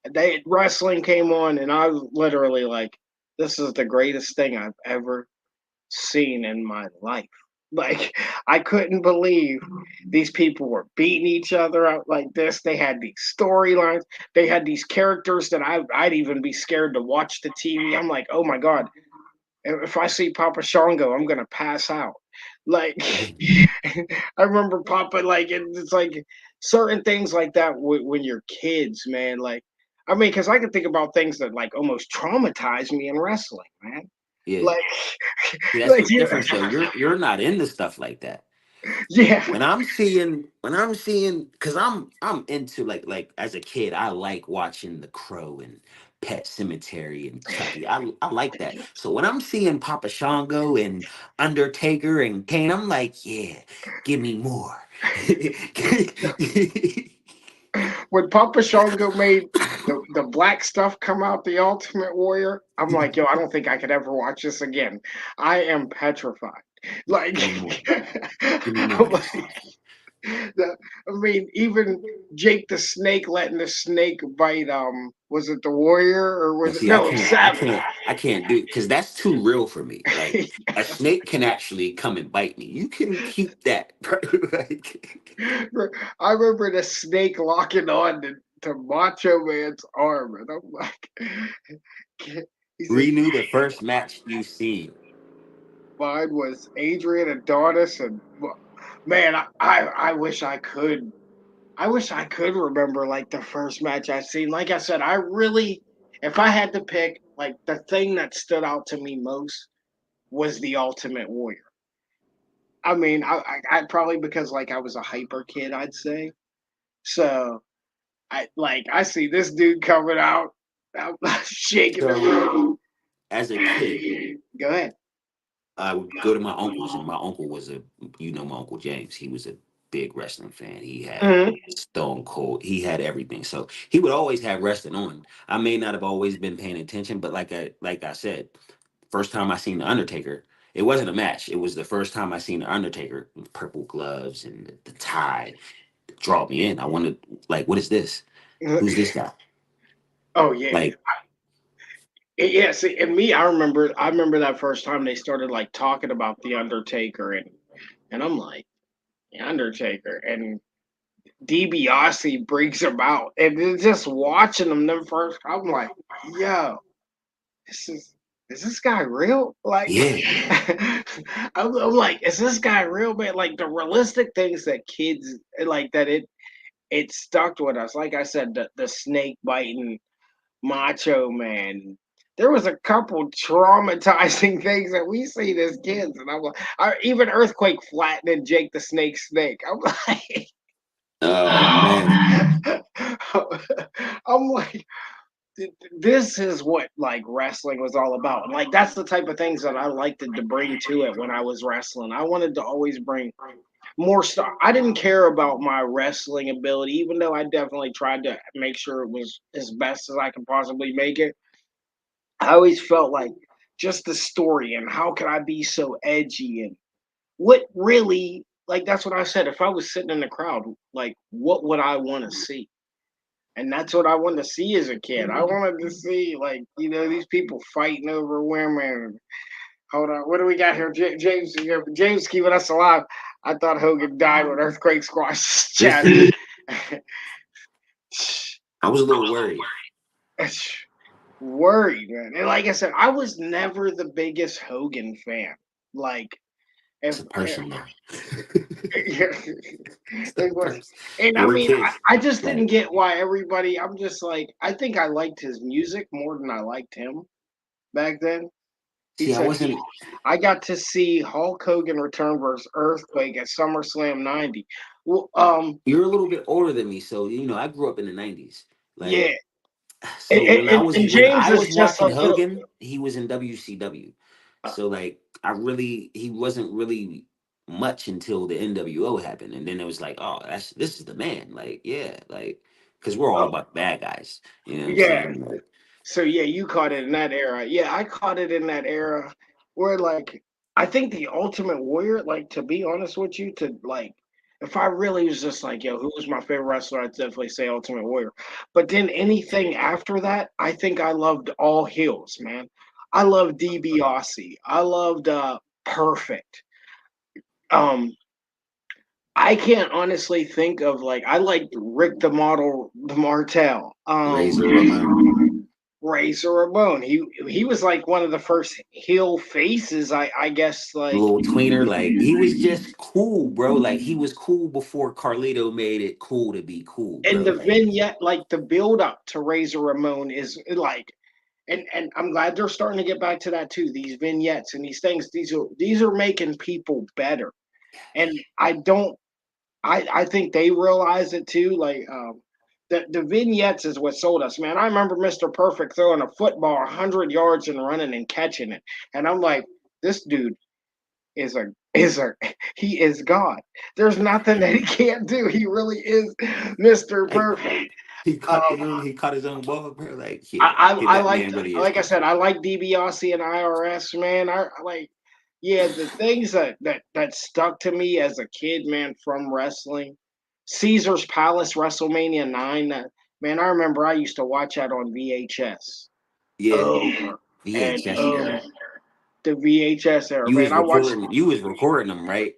they wrestling came on, and I was literally like, "This is the greatest thing I've ever seen in my life." Like I couldn't believe these people were beating each other out like this. They had these storylines. They had these characters that I'd even be scared to watch the TV. I'm like, oh my god, if I see Papa Shango, I'm gonna pass out. Like I remember Papa, like it's like certain things like that when you're kids, man. Like I mean, because I can think about things that like almost traumatize me in wrestling, man. Yeah. Like, See, that's the like difference though. You're not into stuff like that. yeah, When I'm seeing because I'm into like as a kid, I like watching The Crow and Pet Cemetery and Chucky. I like that. So when I'm seeing Papa Shango and Undertaker and Kane, I'm like, yeah, give me more. when Papa Shango made the black stuff come out, the Ultimate Warrior, I'm like, yo, I don't think I could ever watch this again. I am petrified. Like, Give me more. Give me more I'm of this. like I mean, even Jake the Snake letting the snake bite. Was it the Warrior or Now, was it see, no Savage? I can't do because that's too real for me. Like a snake can actually come and bite me. You can keep that, bro. Like, I remember the snake locking on to Macho Man's arm, and I'm like, he said, renew the first match you seen. mine was Adrian Adonis, and man, I wish I could. I wish I could remember like the first match I seen. Like I said, I really, if I had to pick, like the thing that stood out to me most was the Ultimate Warrior. I mean, I probably because like I was a hyper kid, I'd say. So I see this dude coming out, I'm shaking the So room. as a kid, Go ahead. I would go to my uncle's, and my uncle was my uncle James. He was a big wrestling fan. He had Mhm. Stone Cold. He had everything. So he would always have wrestling on. I may not have always been paying attention, but like I said, first time I seen the Undertaker, it wasn't a match. It was the first time I seen the Undertaker with purple gloves and the tie. It draw me in. I wanted like, what is this? Who's this guy? Oh yeah, Like, yeah. See, and me, I remember that first time they started like talking about the Undertaker, and I'm like, the Undertaker, and DiBiase brings him out, and then just watching them first, I'm like, yo, this is this guy real? Like, yeah, I'm like, is this guy real, man? Like the realistic things that kids like that it stuck with us. Like I said, the snake biting Macho Man. There was a couple traumatizing things that we seen as kids, and I'm like, even earthquake flattening Jake the Snake. I'm like, oh man, I'm like, this is what like wrestling was all about. And like that's the type of things that I liked to bring to it when I was wrestling. I wanted to always bring more stuff. I didn't care about my wrestling ability, even though I definitely tried to make sure it was as best as I could possibly make it. I always felt like just the story and how could I be so edgy and what really like that's what I said. If I was sitting in the crowd, like what would I want to see? And that's what I wanted to see as a kid. I wanted to see like these people fighting over women. Hold on, what do we got here? James keeping us alive. I thought Hogan died when Earthquake squashed his chest. listen, I was a little worried. Worried, man. And like I said, I was never the biggest Hogan fan. Like It's if a person though. It's a it was, person. and I We're mean, kids. I just didn't Like, get why everybody. I'm just like, I think I liked his music more than I liked him back then. He see, I said wasn't. I got to see Hulk Hogan return versus Earthquake at SummerSlam '90. Well, You're a little bit older than me, so I grew up in the '90s. yeah, Like, so and when James I is was just a watching little. Hogan, he was in WCW. So like, he wasn't really much until the NWO happened, and then it was like, oh, this is the man. Like, yeah, like, because we're all Oh, about bad guys. You know what I'm yeah. saying? Like, So yeah, you caught it in that era. Yeah, I caught it in that era where like I think the Ultimate Warrior, like to be honest with you, to like if I really was just like, yo, who was my favorite wrestler, I'd definitely say Ultimate Warrior. But then anything after that, I think I loved all heels, man. I loved DiBiase. I loved Perfect. Um I can't honestly think of like I liked Rick the Martel. Razor Ramon, Razor Ramon. He was like one of the first heel faces, I guess. Like little tweener, like he was just cool, bro. Like he was cool before Carlito made it cool to be cool, and bro. the Like, vignette, like the build up to Razor Ramon is like, and I'm glad they're starting to get back to that too. These vignettes and these things, these are making people better, and I don't. I think they realize it too. Like the vignettes is what sold us, man. I remember Mr. Perfect throwing a football 100 yards and running and catching it, and I'm like, this dude is a He is God. There's nothing that he can't do. He really is Mr. Like Perfect. he cut Um, through, he cut his own ball, bro. Like, yeah, I that like, man really is like I said, perfect. I like DiBiase and IRS, man. I like, yeah, the things that stuck to me as a kid, man, from wrestling. Caesar's Palace WrestleMania 9. Man, I remember I used to watch that on VHS Yeah, over and VHS over. era. The VHS era, man. I watched. You was recording them, right?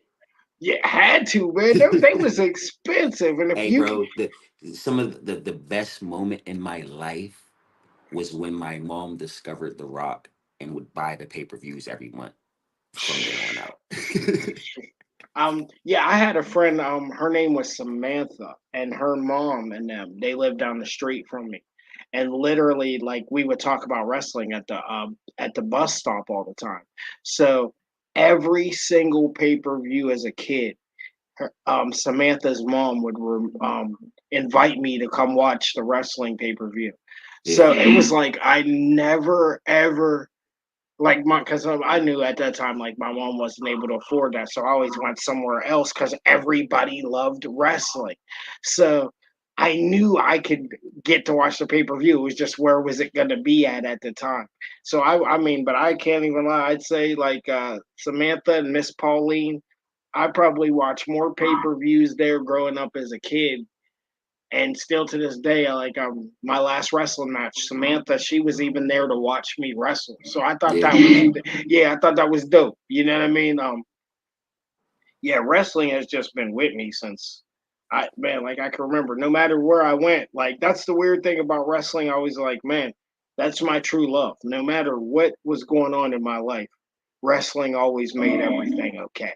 Yeah, had to, man. They was expensive, and if Hey, you could, bro, some of the best moment in my life was when my mom discovered The Rock and would buy the pay-per-views every month from then on out. yeah, I had a friend. Her name was Samantha, and her mom and them. They lived down the street from me, and literally, like, we would talk about wrestling at the bus stop all the time. So every single pay per view as a kid, Samantha's mom would invite me to come watch the wrestling pay per view. So Yeah, it was like I never ever like my because I knew at that time like my mom wasn't able to afford that, so I always went somewhere else because everybody loved wrestling. So I knew I could get to watch the pay per view. It was just where was it going to be at the time. So I mean, but I can't even lie. I'd say like Samantha and Miss Pauline. I probably watched more pay per views there growing up as a kid, and still to this day, I like my last wrestling match. Samantha, she was even there to watch me wrestle. So I thought yeah. that was, yeah, I thought that was dope. You know what I mean? Yeah, wrestling has just been with me since I man, like I can remember. No matter where I went, like that's the weird thing about wrestling. I was like, man, that's my true love. No matter what was going on in my life, wrestling always made everything okay.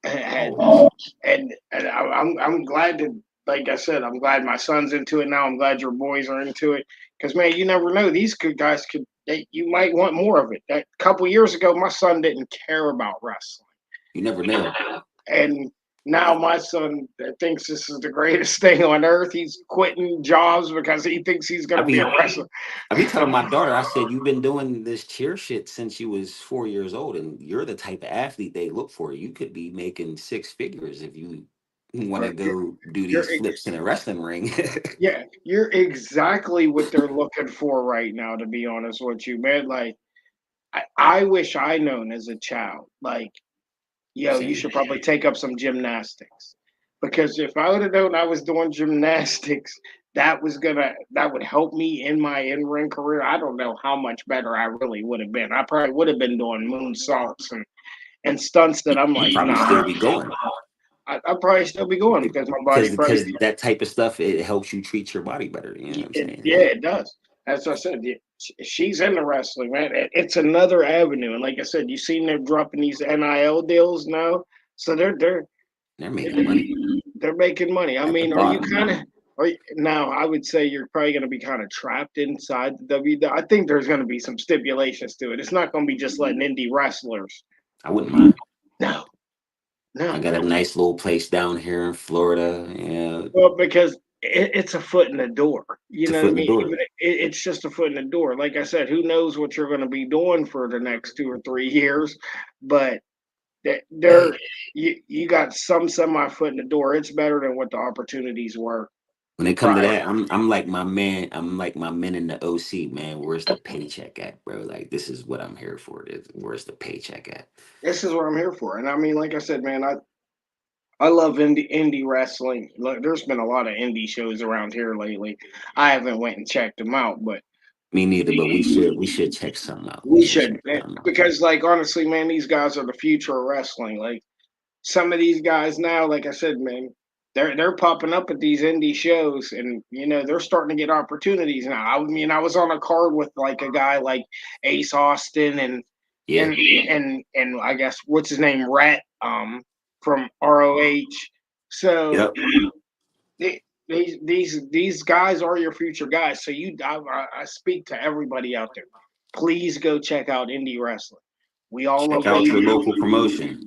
And Always. I'm glad to, like I said, I'm glad my son's into it now. I'm glad your boys are into it because man, you never know, these good guys could, you might want more of it. A couple years ago, my son didn't care about wrestling, You never know. and now my son thinks this is the greatest thing on earth. He's quitting jobs because he thinks he's I going to be a be wrestler. I be telling my daughter, I said, you've been doing this cheer shit since you was 4 years old, and you're the type of athlete they look for. You could be making six figures if you want to But go do you're these flips in a wrestling ring. yeah, you're exactly what they're looking for right now. To be honest with you, man, like I wish I known as a child, like, yo, you Same. should probably take up some gymnastics. Because if I would have known I was doing gymnastics, that would help me in my in ring career. I don't know how much better I really would have been. I probably would have been doing moonsaults and stunts that I'm You like, probably nah, still be going I'd probably still be going because my body probably because that type of stuff it helps you treat your body better. You know what I'm saying? Yeah, it does. As I said, yeah, she's into wrestling, man. It's another avenue, and like I said, you seen they're dropping these NIL deals now, so They're making money they're making money. I at the mean, are you bottom. kind of are you, now? I would say you're probably going to be kind of trapped inside the WWE. I think there's going to be some stipulations to it. It's not going to be just letting indie wrestlers. I wouldn't mind. No, I no. got a nice little place down here in Florida. Yeah, Well, because it's a foot in the door. You it's a know what foot I in the mean? door. It's just a foot in the door. Like I said, who knows what you're going to be doing for the next 2 or 3 years? But there, Hey, you got some semi foot in the door. It's better than what the opportunities were when it come to prior. that, I'm like my man. I'm like my men in the OC, man. Where's the paycheck at, bro? Like this is what I'm here for. Where's the paycheck at? This is what I'm here for. And I mean, like I said, man, I love indie wrestling. Look, there's been a lot of indie shows around here lately. I haven't went and checked them out, but Me neither, but we should check something out. We we should should check something out. because, like, honestly, man, these guys are the future of wrestling. Like some of these guys now, like I said, man, they're popping up at these indie shows, and they're starting to get opportunities now. I mean, I was on a card with like a guy like Ace Austin Yeah. and I guess what's his name, Rat, from ROH. So Yep. they, these guys are your future guys. So I speak to everybody out there. Please go check out indie wrestling. We all Check love out your baby. local promotion.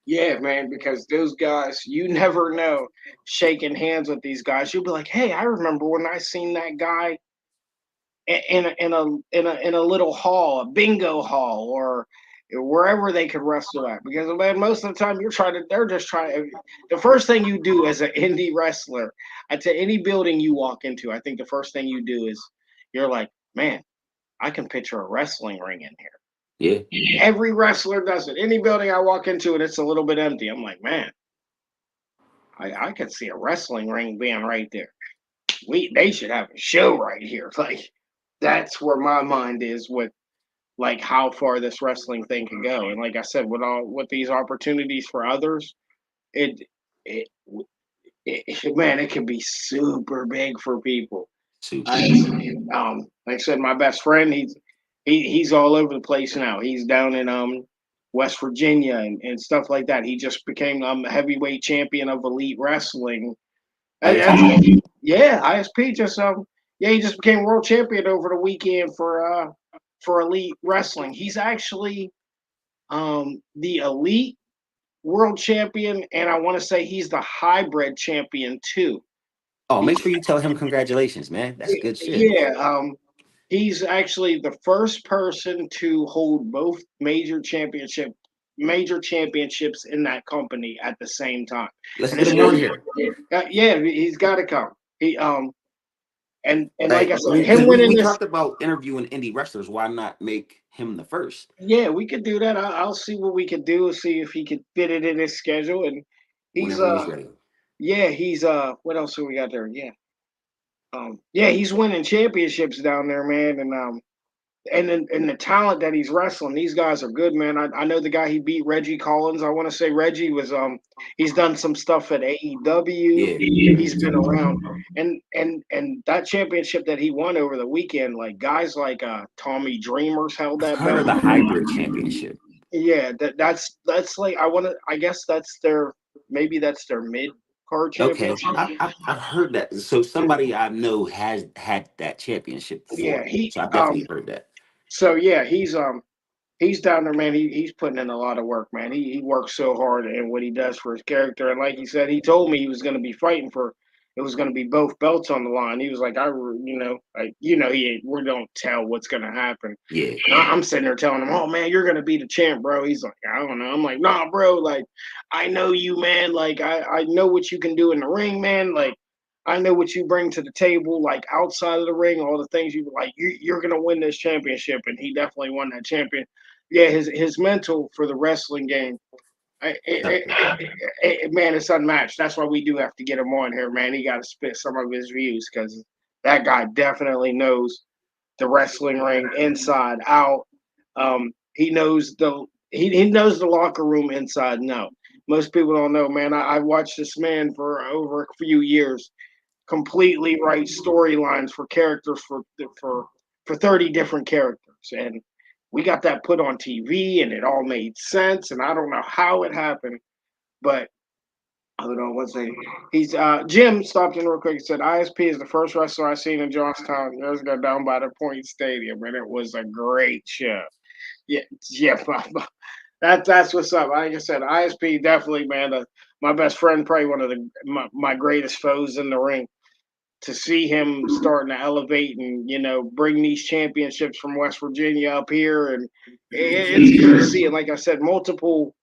Yeah, man, because those guys, you never know. Shaking hands with these guys, you'll be like, "Hey, I remember when I seen that guy in a little hall, a bingo hall, or wherever they could wrestle at. Because man, most of the time they're just trying. The first thing you do as an indie wrestler, to any building you walk into, I think the first thing you do is you're like, man, I can picture a wrestling ring in here. Yeah. Every wrestler does it. Any building I walk into and it's a little bit empty, I'm like, man, I can see a wrestling ring being right there. They should have a show right here. Like that's where my mind is with like how far this wrestling thing can go. And like I said, with these opportunities for others, it it, man, it can be super big for people. Super. I, like I said, my best friend, he's all over the place now. He's down in West Virginia and stuff like that. He just became heavyweight champion of elite wrestling. ISP. Yeah, ISP just yeah, he just became world champion over the weekend for elite wrestling. He's actually the elite world champion, and I want to say he's the hybrid champion too. Oh, make sure you tell him congratulations, man. That's good shit. Yeah, he's actually the first person to hold both major championships in that company at the same time. Let's And get it's him on here. yeah, he's got to come. He and like I Like, said, because him we, winning we this, talked about interviewing indie wrestlers. Why not make him the first yeah, we could do that. I'll see what we could do. See if he could fit it in his schedule. And he's whenever he's ready? yeah, he's what else do we got there? Yeah, yeah, he's winning championships down there, man. And the talent that he's wrestling, these guys are good, man. I know the guy he beat, Reggie Collins. I want to say Reggie was he's done some stuff at AEW. Yeah. He's been around, and that championship that he won over the weekend, like guys like Tommy Dreamers held I've that heard of belt. the hybrid championship. Yeah, that's like I guess that's their maybe that's their mid card Okay, championship. I've heard that. So somebody I know has had that championship Yeah, before. So I've definitely heard that. so yeah, he's down there, man. He's putting in a lot of work, man. He works so hard in what he does for his character. And like he said, he told me he was going to be fighting for. It was going to be both belts on the line. He was like, we don't tell what's going to happen. Yeah. And I'm sitting there telling him, oh man, you're going to be the champ, bro. He's like, I don't know. I'm like, nah, bro. Like, I know you, man. Like, I know what you can do in the ring, man. Like, I know what you bring to the table, like outside of the ring, all the things you like. You're gonna win this championship, and he definitely won that champion. Yeah, his mental for the wrestling game, Something. man, it's unmatched. That's why we do have to get him on here, man. He got to spit some of his views because that guy definitely knows the wrestling ring inside out. He knows he knows the locker room inside and out. Most people don't know, man. I watched this man for over a few years completely write storylines for characters for 30 different characters, and we got that put on TV and it all made sense, and I don't know how it happened, but hold on one second. He's Jim stopped in real quick and said ISP is the first wrestler I seen in Johnstown years ago down by the Point Stadium, and it was a great show. Yeah, yeah. That's what's up. Like I said, ISP definitely, man. My best friend, probably one of my greatest foes in the ring. To see him starting to elevate and bring these championships from West Virginia up here, and it's good to see. And like I said, multiple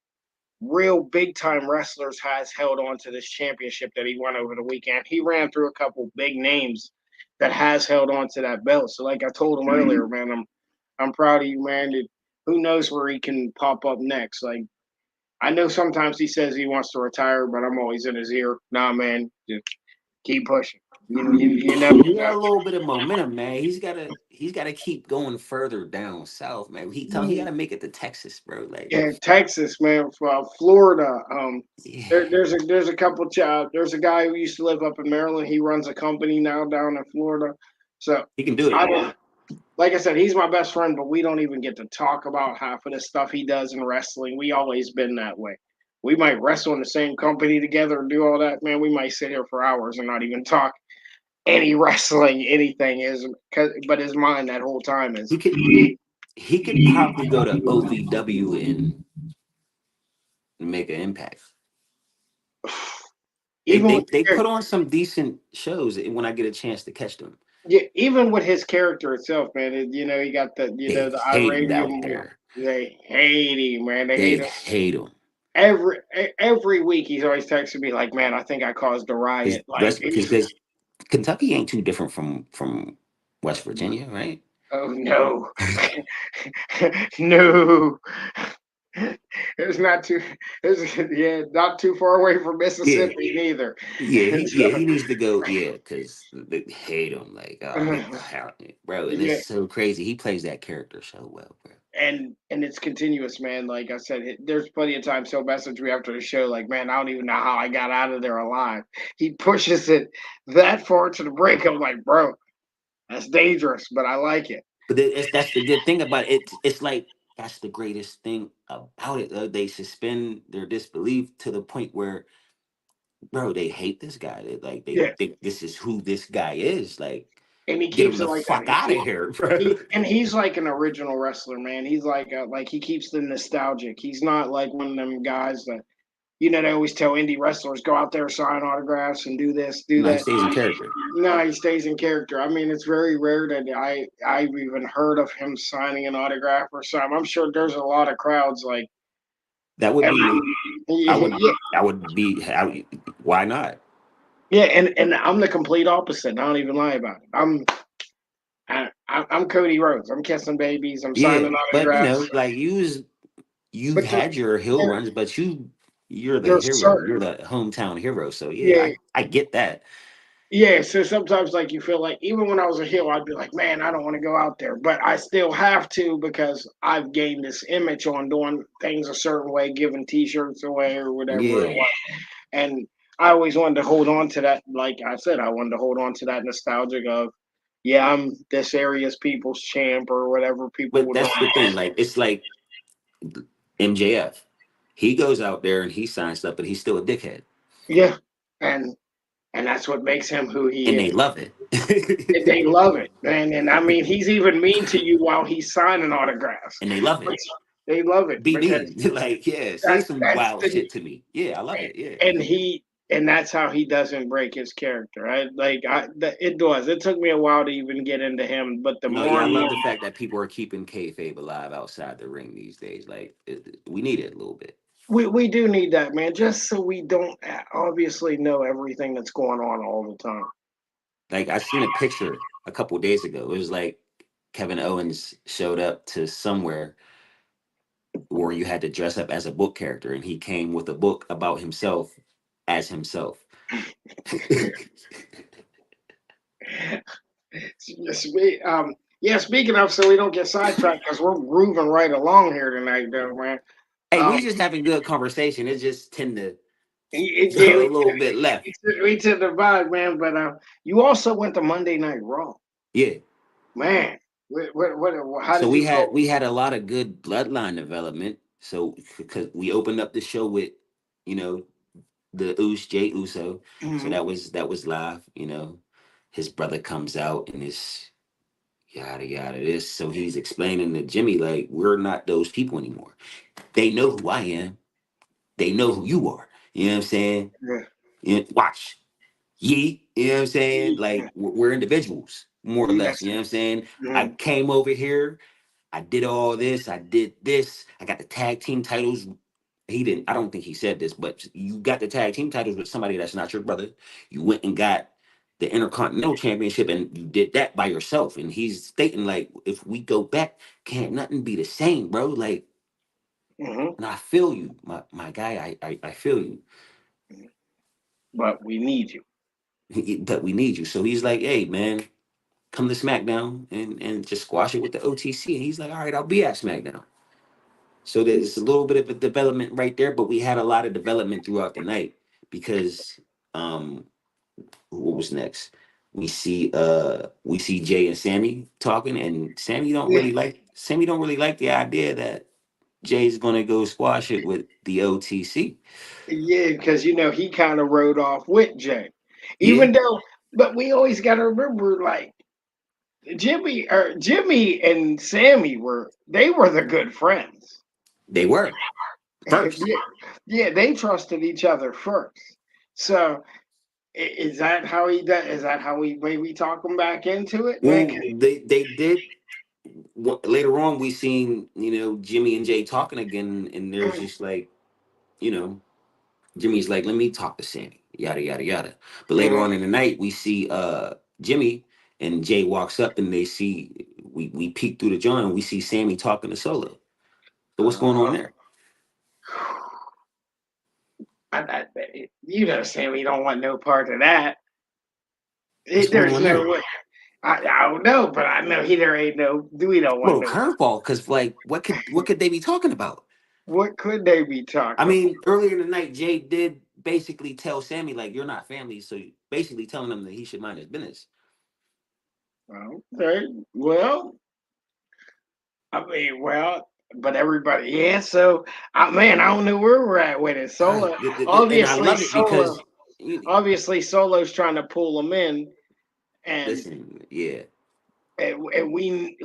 real big time wrestlers has held on to this championship that he won over the weekend. He ran through a couple big names that has held on to that belt. So like I told him earlier, man, I'm proud of you, man. Who knows where he can pop up next? Like I know sometimes he says he wants to retire, but I'm always in his ear. Nah, man, just keep pushing. You never He got know. a little bit of momentum, man. He's gotta keep going further down south, man. He gotta make it to Texas, bro. Like, Yeah, Texas, man, Florida. yeah, There's a couple. There's a guy who used to live up in Maryland. He runs a company now down in Florida. So he can do it. I don't. Like I said, he's my best friend, but we don't even get to talk about half of the stuff he does in wrestling. We always been that way. We might wrestle in the same company together and do all that, man. We might sit here for hours and not even talk any wrestling, anything is, but his mind that whole time is He could he could probably go to OVW and make an impact. They even they with they put on some decent shows when I get a chance to catch them. yeah, even with his character itself, man. He got the They the hated out Iranian. there. They hate him, man. They They hate him. hate him. Every week he's always texting me like, "Man, I think I caused a Because riot." Like West, he's because Kentucky ain't too different from West Virginia, right? oh no, no. It's not too. It's, yeah, not too far away from Yeah, Mississippi neither. he needs to go. Yeah, because they hate him. Like, oh, get So, out, bro. And it's yeah, so crazy. He plays that character so well, bro. and it's continuous, man. Like I said, there's plenty of times he'll message me after the show, like, "Man, I don't even know how I got out of there alive." He pushes it that far to the break. I'm like, "Bro, that's dangerous," but I like it. But that's the good thing about it. It's like that's the greatest thing about it. They suspend their disbelief to the point where, bro, they hate this guy. Like they Yeah, think this is who this guy is. Like, and he get him keeps it the like that. fuck out of here, bro. And he's like an original wrestler, man. He's like he keeps the nostalgic. He's not like one of them guys that they always tell indie wrestlers go out there, sign autographs, and do this, do No, he that. stays in character. No, he stays in character. I mean, it's very rare that I've even heard of him signing an autograph or something. I'm sure there's a lot of crowds like That would every be. I yeah, would. I would be. Why not? yeah, and I'm the complete opposite. I don't even lie about it. I'm Cody Rhodes. I'm kissing babies. I'm Yeah, signing but autographs. like you've But had your hill there, runs, but you're the there's hero. certain You're the hometown hero. So yeah, yeah. I get that. Yeah, so sometimes like you feel like even when I was a heel, I'd be like, man, I don't want to go out there, but I still have to because I've gained this image on doing things a certain way, giving T-shirts away or whatever it Yeah. was, and I always wanted to hold on to that. Like I said, I wanted to hold on to that nostalgic of, yeah, I'm this area's people's champ or whatever people But would want. that's the thing. Like it's like MJF. He goes out there and he signs stuff, but he's still a dickhead. Yeah, and and that's what makes him who he And they is. love it. And they love it, man. And I mean, he's even mean to you while he's signing autographs. And they love But it. they love it Be because mean. Like, yeah, say some that's wild the shit to me. Yeah, I love it. Yeah. and that's how he doesn't break his character. It does. It took me a while to even get into him, but the No, more yeah, I and more love the fact that people are keeping kayfabe alive outside the ring these days. Like, we need it a little bit. we do need that, man, just so we don't obviously know everything that's going on all the time. Like, I seen a picture a couple days ago. It was like Kevin Owens showed up to somewhere where you had to dress up as a book character, and he came with a book about himself as himself. Yeah, speaking of, so we don't get sidetracked because we're moving right along here tonight, though, man. Hey, Um, we just having good conversation. It just tend to yeah, go a little bit left. we took the vibe, man. But you also went to Monday Night Raw, Yeah. man. How So did you feel? we had a lot of good bloodline development. So because we opened up the show with, you know, the Jay Uso. So Hmm. that was live. You know, his brother comes out and it's yada yada this. So he's explaining to Jimmy like we're not those people anymore. They know who I am. They know who you are. You know what I'm saying? Yeah, Watch. You know what I'm saying? Like yeah, we're individuals, more or less. yes. You know what I'm saying? I Mhm. came over here, I did all this, I did this, I got the tag team titles. He didn't, I don't think he said this, but you got the tag team titles with somebody that's not your brother. You went and got the Intercontinental Championship and you did that by yourself. And he's stating, like, if we go back, can't nothing be the same, bro. Like, Hmm. and I feel you, my guy. I feel you. But we need you. But we need you. So he's like, hey, man, come to SmackDown and just squash it with the OTC. And he's like, all right, I'll be at SmackDown. So there's a little bit of a development right there, but we had a lot of development throughout the night because um what was next? We see Jay and Sammy talking, and Yeah, Sammy don't really like the idea that Jay's gonna go squash it with the OTC. yeah, because he kind of rode off with Jay, Yeah, even though. But we always got to remember, like Jimmy and Sammy were the good friends. they were first. Yeah, yeah, they trusted each other first. So is that how he does? Is that how we maybe talk him back into it, man? Well, they did later on we seen, Jimmy and Jay talking again, and there's just like, you know, Jimmy's like, let me talk to Sammy, yada yada yada. But later Mhm. on in the night, we see Jimmy and Jay walks up, and they see we peek through the joint, and we see Sammy talking to Solo. So what's going on Uh, there? you know, Sammy don't want no part of that. What's going There's on there? no way. I don't know, but I know he there ain't no. We don't want Well, no. curveball, because like, what could they be talking about? What could they be I talking mean, earlier in the night, Jay did basically tell Sammy like, you're not family, so basically telling him that he should mind his business. about? Okay, well, I mean, well, but everybody, yeah. So, man, I don't know where we're at with it. All right, Solo, and I obviously, love it because Solo's trying to pull them in, and listen, yeah, and we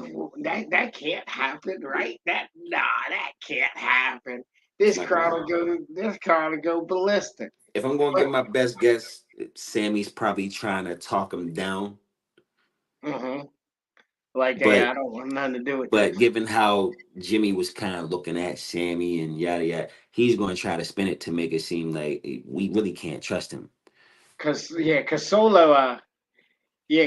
that can't happen, right? That can't happen. it's not gonna happen. This crowd will go ballistic. If I'm gonna But give my best guess, Sammy's probably trying to talk him down. mhm, like, hey, But I don't want nothing to do with but this. given how Jimmy was kind of looking at Sammy and yada yada, he's going to try to spin it to make it seem like we really can't trust him. Cause Solo,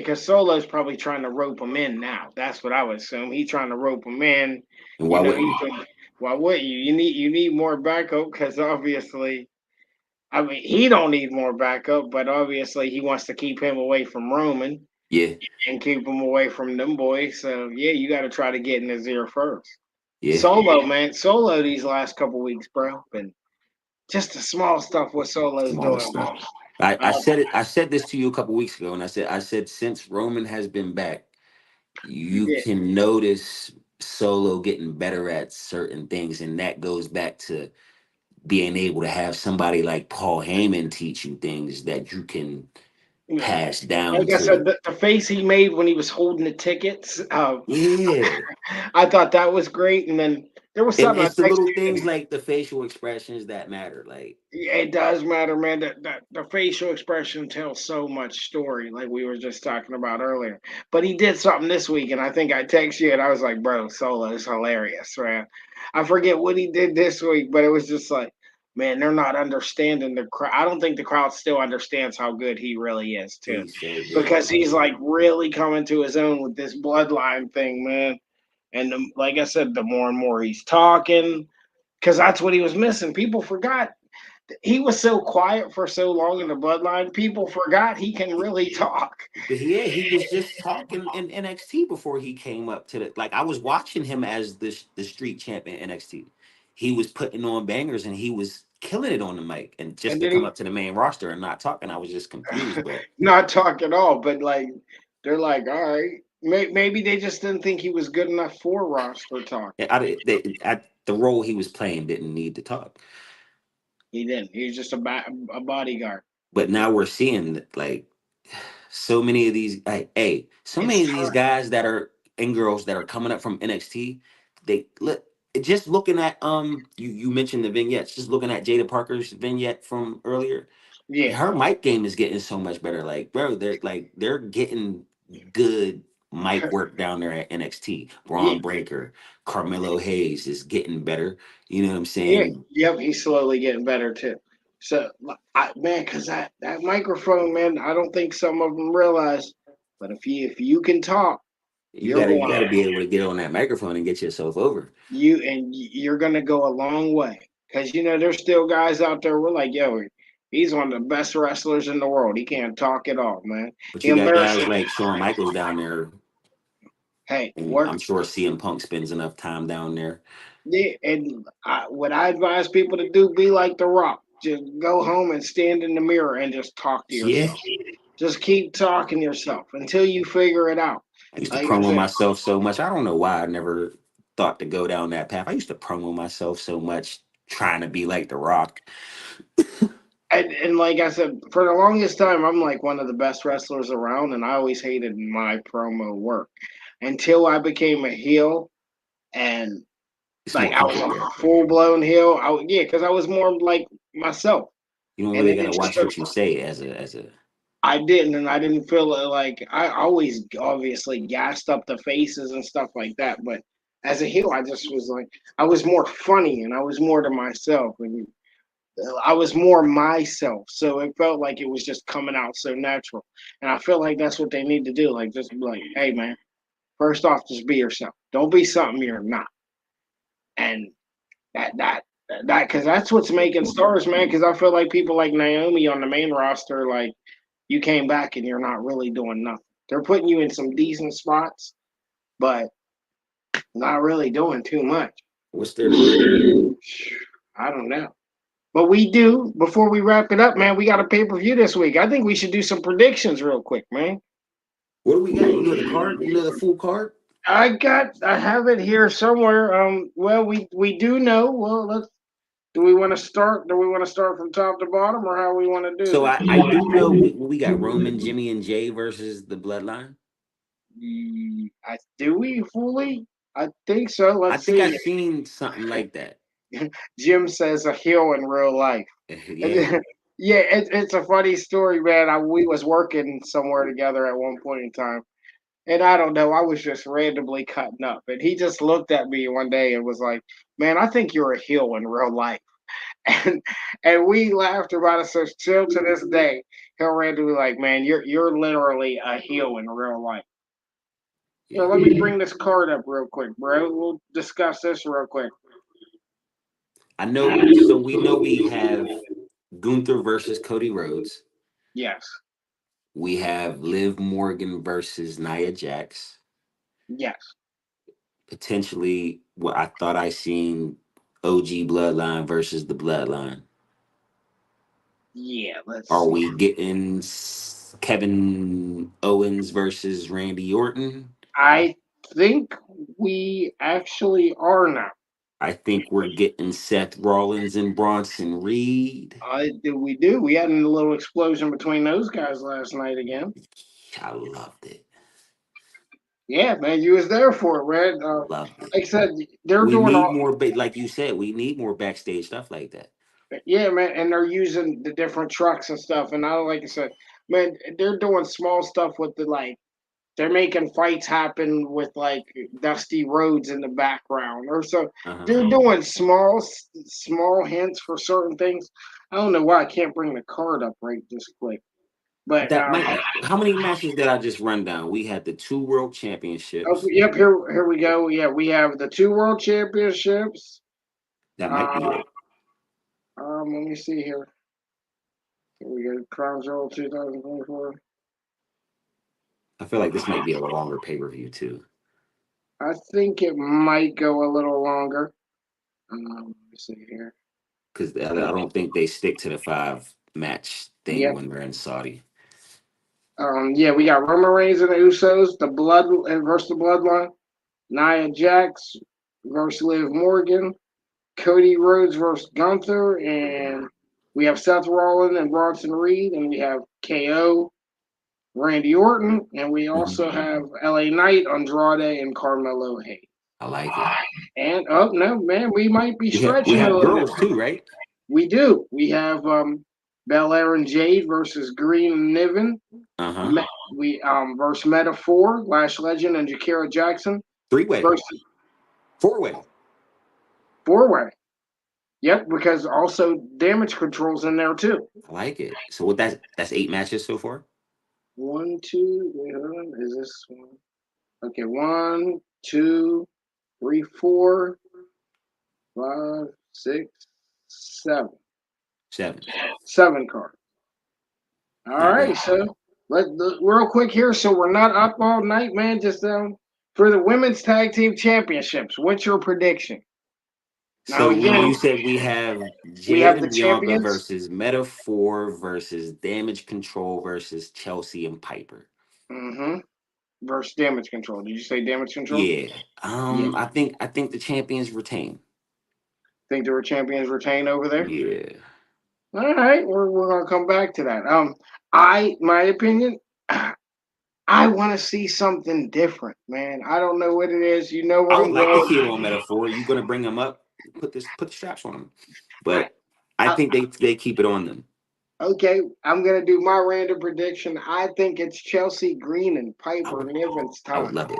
cause Solo's probably trying to rope him in now. That's what I would assume. He's trying to rope him in. And You why know, wouldn't he? why would you? You need more backup because obviously, I mean, he don't need more backup, but obviously he wants to keep him away from Roman Yeah, and keep him away from them boys. So yeah, you got to try to get in his ear first. yeah, Solo, man, Solo these last couple weeks, bro, been just the small stuff what Solo's smaller doing, stuff. man. I Uh, said it. I said this to you a couple weeks ago, and I said since Roman has been back, you yeah, can notice Solo getting better at certain things, and that goes back to being able to have somebody like Paul Heyman teach you things that you can yeah. pass down Like I to. said, the face he made when he was holding the tickets, Yeah. I thought that was great. And then there was And something I it's the texted little you. things like the facial expressions that matter. Like, Yeah, it does matter, man. That the facial expression tells so much story, like we were just talking about earlier. But he did something this week, and I think I texted you, and I was like, "Bro, Solo is hilarious, man." I forget what he did this week, but it was just like, man, they're not understanding the crowd. I don't think the crowd still understands how good he really is, too, he's so good. because he's like really coming to his own with this bloodline thing, man. And like I said, the more and more he's talking, because that's what he was missing. People forgot he was so quiet for so long in the bloodline, people forgot he can really talk. But yeah, he was just talking in NXT before he came up to the. Like, I was watching him as the street champ in NXT. He was putting on bangers and he was killing it on the mic. And just And to then come up to the main roster and not talking, I was just confused. he But not talk at all, but like they're like, all right, maybe they just didn't think he was good enough for roster talk. the role he was playing didn't need to talk. He didn't. He was just a bodyguard. But now we're seeing that, like, so many of these, like, hey, so It's many of these time. guys that are and girls that are coming up from NXT, they look. Just looking at you mentioned the vignettes. Just looking at Jada Parker's vignette from earlier, Yeah, her mic game is getting so much better. Like, bro, they're getting good mic work down there at NXT. yeah, Braun Breaker, Carmelo Hayes is getting better. You know what I'm yeah. saying? Yep, he's slowly getting better too. So, man, because that microphone, man, I don't think some of them realize. But if you can talk, You you're gotta you going gotta be able to get on that microphone and get yourself over. you're gonna go a long way because there's still guys out there. We're like, yo, he's one of the best wrestlers in the world. He can't talk at all, man. But He you got guys embarrassing. like Shawn Michaels down there, Hey, and work. I'm sure CM Punk spends enough time down there. Yeah, and what I advise people to do, be like The Rock. Just go home and stand in the mirror and just talk to Yeah, yourself. Just keep talking to yourself until you figure it out. I used to Like I promo said, myself so much. I don't know why I never thought to go down that path. I used to promo myself so much, trying to be like The Rock. and like I said, for the longest time, I'm like one of the best wrestlers around, and I always hated my promo work until I became a heel, and It's like more I was comfortable. a full blown heel. Yeah, because I was more like myself, You don't and really then gotta it just watch took. what you say as a. I didn't, and I didn't feel it like I always obviously gassed up the faces and stuff like that. But as a heel, I just was like I was more funny and I was more to myself, and I was more myself. So it felt like it was just coming out so natural. And I feel like that's what they need to do. Like just be like, hey man, first off, just be yourself. Don't be something you're not. And that that because that's what's making stars, man. Because I feel like people like Naomi on the main roster, like you came back and you're not really doing nothing. They're putting you in some decent spots, but not really doing too much. What's there to do? I don't know. But we do, before we wrap it up, man, we got a pay per view this week. I think we should do some predictions real quick, man. What do we got? You know the card? You know the full card? I have it here somewhere. Well, we do know. Well, let's. Do we want to start? Do we want to start from top to bottom, or how we want to do So this? I do know we got Roman, Jimmy, and Jay versus the Bloodline. I do we fully? I think so. I Let's think I see. seen something like that. Jim says a heel in real life. Yeah. Yeah, it's a funny story, man. We was working somewhere together at one point in time, and I don't know. I was just randomly cutting up, and he just looked at me one day and was like, "Man, I think you're a heel in real life." And we laughed about it. So still to this day, he'll randomly like, "Man, you're literally a heel in real life." You know, Yeah. let me bring this card up real quick, bro. We'll discuss this real quick. I know. So we know we have Gunther versus Cody Rhodes. Yes, We have Liv Morgan versus Nia Jax. yes, Potentially, what I thought I seen OG Bloodline versus the Bloodline. yeah. Let's Are see. we getting Kevin Owens versus Randy Orton? I think we actually are now. I think we're getting Seth Rollins and Bronson Reed. We do. We had a little explosion between those guys last night again. I loved it. Yeah, man, you was there for it, man. Loved it. Like I said, they're We doing need all. more, like you said, we need more backstage stuff like that. Yeah, man, and they're using the different trucks and stuff. And I like I said, man, they're doing small stuff with the like. They're making fights happen with like Dusty Rhodes in the background, or so Uh-huh. they're doing small hints for certain things. I don't know why I can't bring the card up right this quick, but That might. How many matches did I just run down? We had the two world oh, championships. yep, here we go. Yeah, we have the two world championships. That might be Uh, it. let me see here. Here we go. Crown Jewel 2024. I feel like this might be a longer pay per view too, I think it might go a little longer. Let me see here. because I don't think they stick to the 5 match thing Yeah. when they're in Saudi. Yeah, we got Roman Reigns and the Usos, the Blood versus the Bloodline, Nia Jax versus Liv Morgan, Cody Rhodes versus Gunther, and we have Seth Rollins and Bronson Reed, and we have KO, Randy Orton, and we Mhm. also have LA Knight, Andrade, and Carmelo Hayes. I like it. And oh no, man, we might be We stretching a have little girls bit. too, right? We do. We have Belair and Jade versus Green and Niven. Uh huh. Me- we versus Metaphor, Lash Legend, and Jakira Jackson 3-way, versus 4-way. Four Way. Yep, because also Damage Control's in there too. I like it. So what? That's 8 matches so far. One, two. Wait, hold on. Is this one? Okay, one, two, three, four, five, six, seven. 7. 7 cards. All Not right, bad. so real quick here, so we're not up all night, man. Just for the women's tag team championships. What's your prediction? Now So again, you said we have we Jade have the and Bianca champions versus Metaphor versus Damage Control versus Chelsea and Piper. mm-hmm, versus Damage Control. Did you say Damage Control? Yeah. Yeah. I think the champions retain. Think there were champions retained over there? Yeah. All right, we're gonna come back to that. My opinion, I want to see something different, man. I don't know what it is. You know I where would I'm like to going. see it on Metaphor. You gonna bring them up? Put the straps on them. I, But I I think they keep it on them. Okay, I'm gonna do my random prediction. I think it's Chelsea Green and I Piper would, Niven's I would time love it.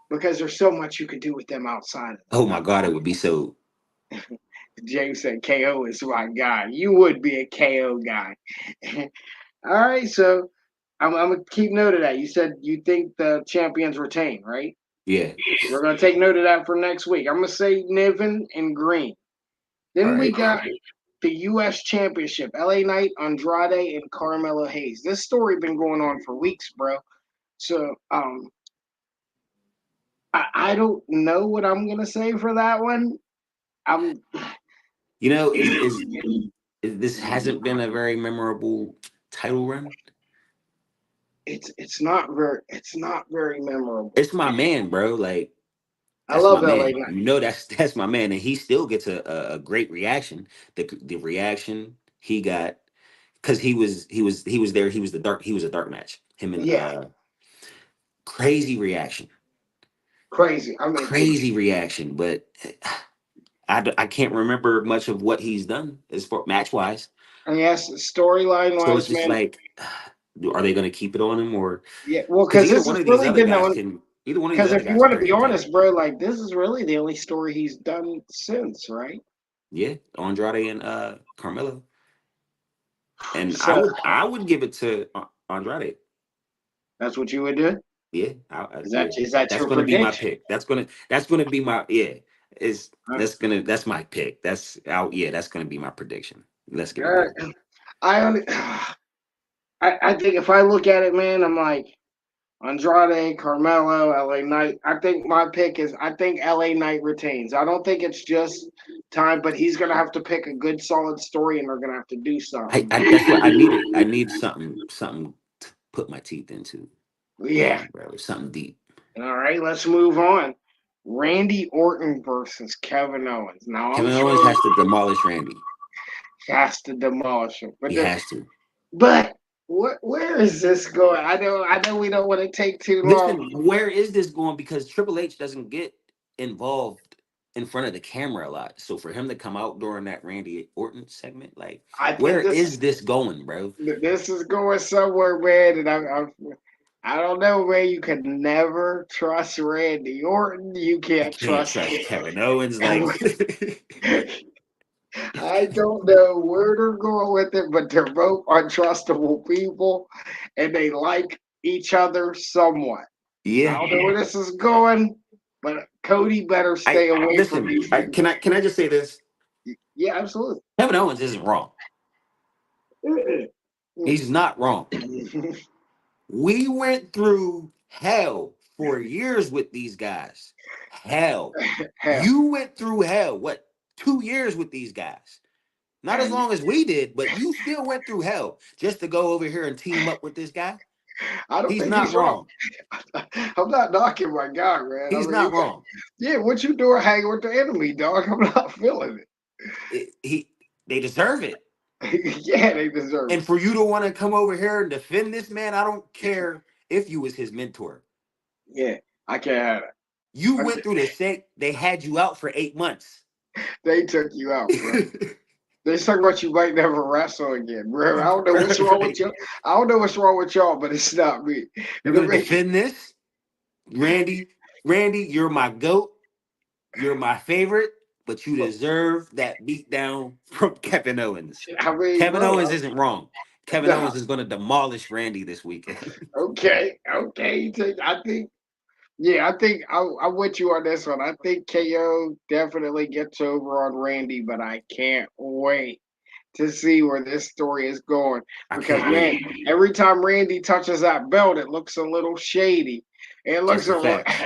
because there's so much you could do with them outside of Oh the my belt. God, it would be so. James said KO is my guy. You would be a KO guy. All right, so I'm gonna keep note of that. You said you think the champions retain, right? Yeah. We're gonna take note of that for next week. I'm gonna say Niven and Green. All Then we right. got the U.S. Championship: LA Knight, Andrade, and Carmelo Hayes. This story been going on for weeks, bro. So I don't know what I'm gonna say for that one. I'm You know, is this hasn't been a very memorable title run. it's not very memorable. It's my man, bro. Like I that's my love LA man. Knight. You know, that's my man, and he still gets a great reaction. The reaction he got because he was there. He was a dark match. Him and Yeah, crazy reaction, crazy. I mean, crazy reaction. But I can't remember much of what he's done as for match wise. and yes, storyline So it's wise, just man. like, are they going to keep it on him or Yeah, well, because because this has really been the one. either one of these Because other if you guys want can to carry be the title. honest, bro, like this is really the only story he's done since, right? Yeah, Andrade and Carmelo, and So I would give it to Andrade. that's what you would do. Yeah, Is yeah. that That's your gonna be my prediction? pick. That's gonna be my yeah. Is that's my pick. Yeah. That's gonna be my prediction. Let's get it Uh, done. I only, I think if I look at it, man, I'm like Andrade, Carmelo, LA Knight. I think my pick is I think LA Knight retains. I don't think it's just time, but he's gonna have to pick a good solid story and they're gonna have to do something. I that's what I needed. I need something to put my teeth into, Yeah. bro. Something deep. All right, let's move on. Randy Orton versus Kevin Owens. Now I'm Kevin Owens sure has to demolish Randy. he has to demolish him, He has to. but where is this going? I know we don't want to take too long. Listen, where is this going? Because Triple H doesn't get involved in front of the camera a lot. So for him to come out during that Randy Orton segment, like, I where think is this going, bro? this is going somewhere, man, and I don't know, man. You can never trust Randy Orton. You You can't can't trust. trust Kevin Owens. Like, I don't know where they're going with it, but they're both untrustable people, and they like each other somewhat. I yeah. don't know where this is going, but Cody better I stay away from listen. these people. Can I just say this? Yeah, absolutely. Kevin Owens isn't wrong. He's not wrong. We went through hell for years with these guys. Hell. Hell, You went through hell. What? 2 years with these guys. Not as and long as we did, but you still went through hell just to go over here and team up with this guy. I don't He's think not he's wrong. wrong. I'm not knocking my guy, man. I He's mean, not wrong. yeah, what you doing hanging with the enemy, dog? I'm not feeling He they deserve it. it. Yeah, they deserve And for you to want to come over here and defend this man, I don't care if you was his mentor. it. Yeah, I can't have You it. went through the same. They had you out for 8 months. They took you out, bro. They talking about you might never wrestle again, bro. I don't know what's wrong with Like, you. I don't know what's wrong with y'all, but it's not me. you're And the gonna reason- defend this, Randy. Randy, you're my goat. You're my favorite, but you deserve that beatdown from Kevin Owens. I mean, Kevin bro, Owens isn't wrong. Kevin nah, Owens is going to demolish Randy this weekend. okay. I think, yeah, I think I'm with you on this one. I think KO definitely gets over on Randy, but I can't wait to see where this story is going I because can't man, wait. every time Randy touches that belt, it looks a little shady. It looks Just the a facts.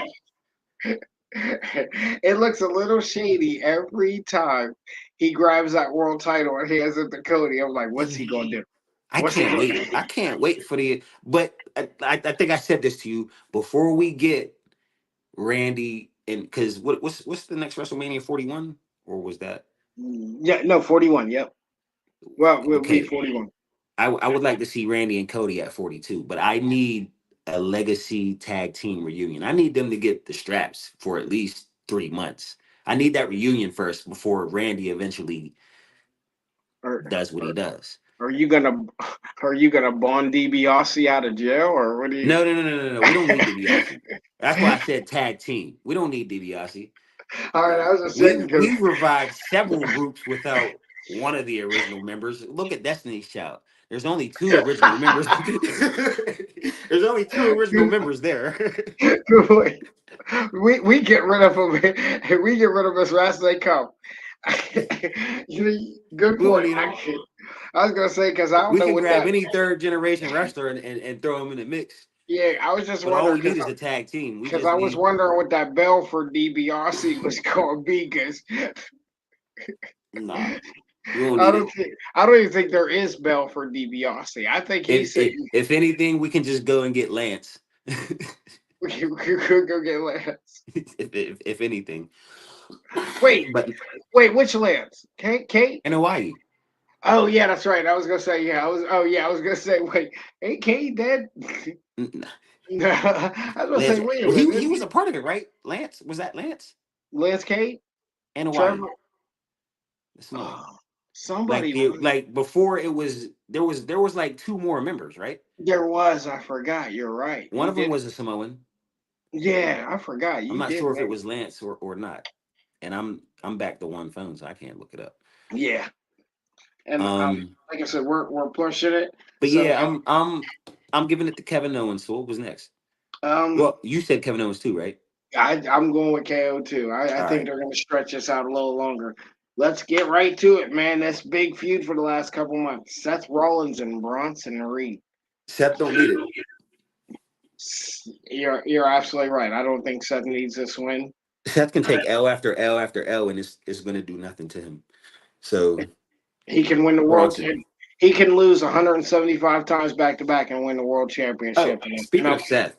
it looks a little shady every time he grabs that world title and hands it to Cody. I'm like, what's he gonna do? I What's he can't gonna wait. I can't wait for the. But I think I said this to you before we get Randy and because what's the next WrestleMania 41 or was that Yeah, no, 41. Yep. Well, we'll be okay? 41. I would like to see Randy and Cody at 42, but I need a legacy tag team reunion. I need them to get the straps for at least 3 months. I need that reunion first before Randy eventually Or, does what he or does. Are you gonna are you gonna bond DiBiase out of jail or what do you? No, no, no, no, no, no. We don't need DiBiase. That's why I said tag team. We don't need DiBiase. All right, I was just We saying because we've revived several groups without one of the original members. Look at Destiny's Child. There's only two original members. There's only two original members there. we get rid of them. We get rid of them as fast as they come. Good We don't point. need them. I was gonna say because I don't We know can what grab that. any third generation wrestler and throw them in the mix. Yeah, I was just But all wondering we need is a tag team. We because just I was need wondering what that bell for DiBiase was going to be because nah. We don't need it. I don't even think there is bell for DiBiase. I think he's sitting. If anything, we can just go and get Lance. We could go get Lance. If anything, Wait, but wait, which Lance? Kate? in Hawaii, Oh yeah, that's right. I was gonna say yeah. I was gonna say wait, ain't Kate dead? N- I was gonna Lance, say wait a well, minute. he was a part of it, right? Lance, was that Lance Lance Kate, in Hawaii? Trevor. The Samoan. Oh, somebody was. Like before it was there was like two more members, right? There was. I forgot. You're right. One You of them did. was a Samoan. Yeah, I forgot. I'm You not did. sure if it Man. was Lance or not. And I'm back to one phone, so I can't look it up. Yeah, and Um, like I said, we're pushing it. but So yeah, I'm giving it to Kevin Owens. So what was next? um, Well, you said Kevin Owens too, right? I'm going with KO too. I All think right. they're going to stretch this out a little longer. Let's get right to it, man. That's big feud for the last couple months. Seth Rollins and Bronson Reed. Seth don't need it. You're absolutely right. I don't think Seth needs this win. Seth can take L after L after L, and it's going to do nothing to him. So He can win the world. Bronson. He can lose 175 times back to back and win the world Oh, championship. And speaking of Seth,